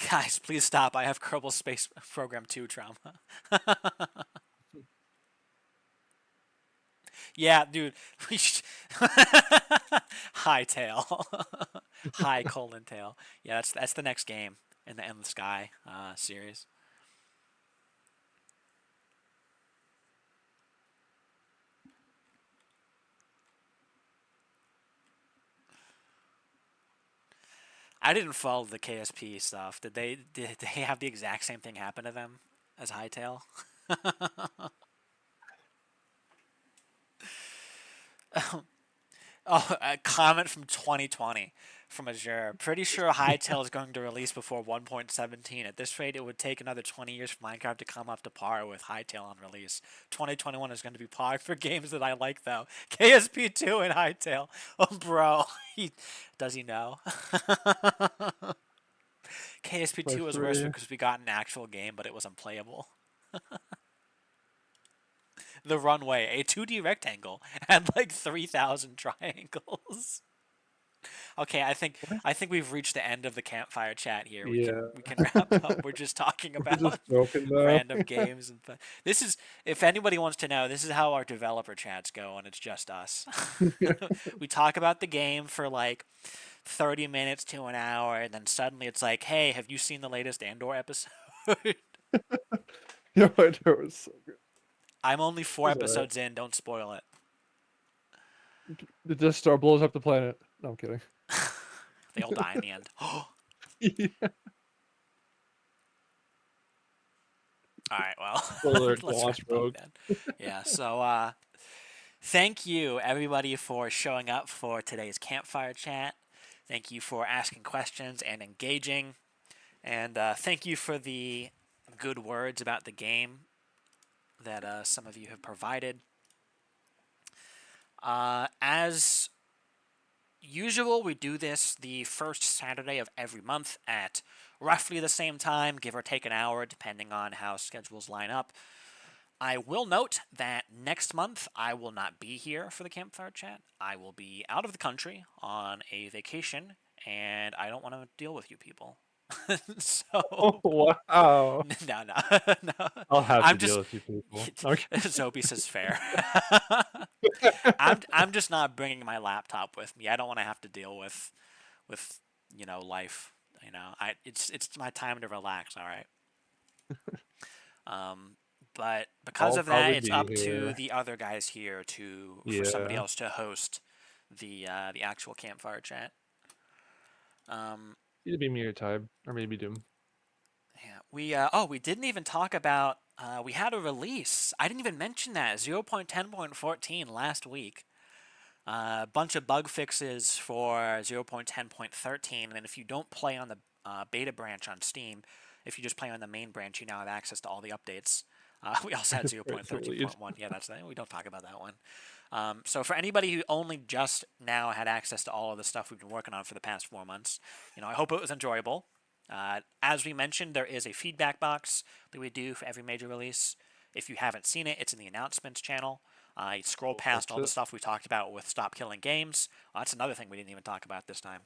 Guys, please stop. I have Kerbal Space Program 2 trauma. Yeah, dude. Hightail. High colon tail. Yeah, that's the next game in the Endless Sky series. I didn't follow the KSP stuff. Did they have the exact same thing happen to them as Hightail? Oh, a comment from 2020 from Azure. Pretty sure Hightail is going to release before 1.17. At this rate, it would take another 20 years for Minecraft to come up to par with Hightail on release. 2021 is going to be par for games that I like, though. KSP2 and Hightail. Oh, bro. Does he know? KSP2 was worse because we got an actual game, but it was unplayable. The Runway, a 2D rectangle, and like 3,000 triangles. Okay, I think we've reached the end of the campfire chat here. We can wrap up. We're just talking about random games and this is, if anybody wants to know, this is how our developer chats go, and it's just us. We talk about the game for like 30 minutes to an hour, and then suddenly it's like, hey, have you seen the latest Andor episode? Yeah, Andor was so good. I'm only 4 episodes in. Don't spoil it. The Death Star blows up the planet. No, I'm kidding. They all die in the end. Yeah. All right, well, let's wrap Rogue. up then. Yeah, so thank you, everybody, for showing up for today's campfire chat. Thank you for asking questions and engaging. And thank you for the good words about the game. that some of you have provided. As usual, we do this the first Saturday of every month at roughly the same time, give or take an hour, depending on how schedules line up. I will note that next month I will not be here for the Campfire Chat. I will be out of the country on a vacation, and I don't want to deal with you people. Oh, So wow. no, no. I'll have to I'm deal just with you people. Okay. Zobi says fair. I'm just not bringing my laptop with me. I don't want to have to deal with life. It's my time to relax. All right. But because I'll of that, probably it's be up to here. the other guys here for somebody Yeah. else to host the actual Campfire Chat. Either be me or Tybe, or maybe Doom. Yeah, we didn't even talk about we had a release. I didn't even mention that 0.10.14 last week. A bunch of bug fixes for 0.10.13, and if you don't play on the beta branch on Steam, if you just play on the main branch, you now have access to all the updates. We also had Right, to lead. 0.13.1. Yeah, that's that. We don't talk about that one. So for anybody who only just now had access to all of the stuff we've been working on for the past 4 months, I hope it was enjoyable. As we mentioned, there is a feedback box that we do for every major release. If you haven't seen it, it's in the announcements channel. You scroll past all the stuff we talked about with Stop Killing Games. That's another thing we didn't even talk about this time.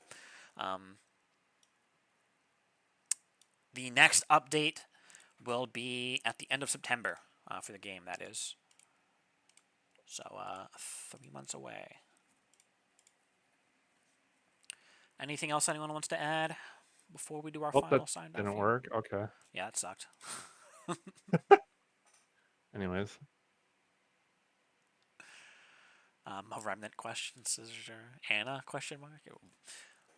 The next update will be at the end of September for the game, that is. So 3 months away. Anything else anyone wants to add before we do our final That sign off? didn't here? work. Okay. Yeah, it sucked. Anyways. A remnant question, says Anna, question mark?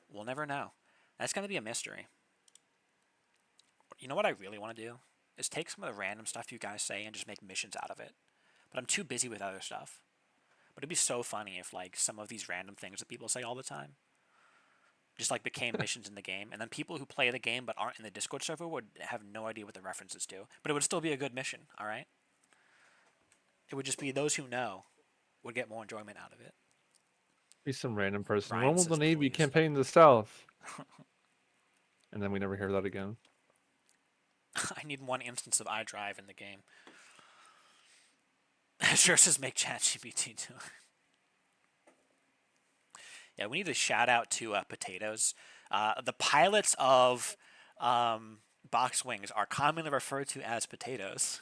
We'll never know. That's going to be a mystery. You know what I really want to do? Is take some of the random stuff you guys say and just make missions out of it. But I'm too busy with other stuff. But it'd be so funny if some of these random things that people say all the time just became missions in the game, and then people who play the game but aren't in the Discord server would have no idea what the references to. But it would still be a good mission, all right? It would just be those who know would get more enjoyment out of it. Be some random person. Ryan When will says, the Navy please. campaign the South? And then we never hear that again. I need one instance of iDrive in the game. Sure says make ChatGPT too. Yeah, we need a shout out to Potatoes. The pilots of box wings are commonly referred to as potatoes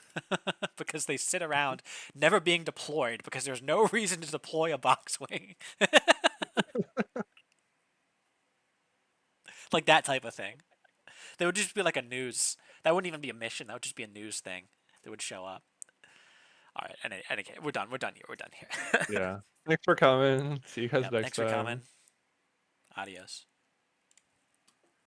because they sit around never being deployed because there's no reason to deploy a box wing. Like that type of thing. They would just be like a news. That wouldn't even be a mission. That would just be a news thing that would show up. All right, and again, we're done. We're done here. Yeah. Thanks for coming. See you guys Yep, next thanks for time. coming. Adios.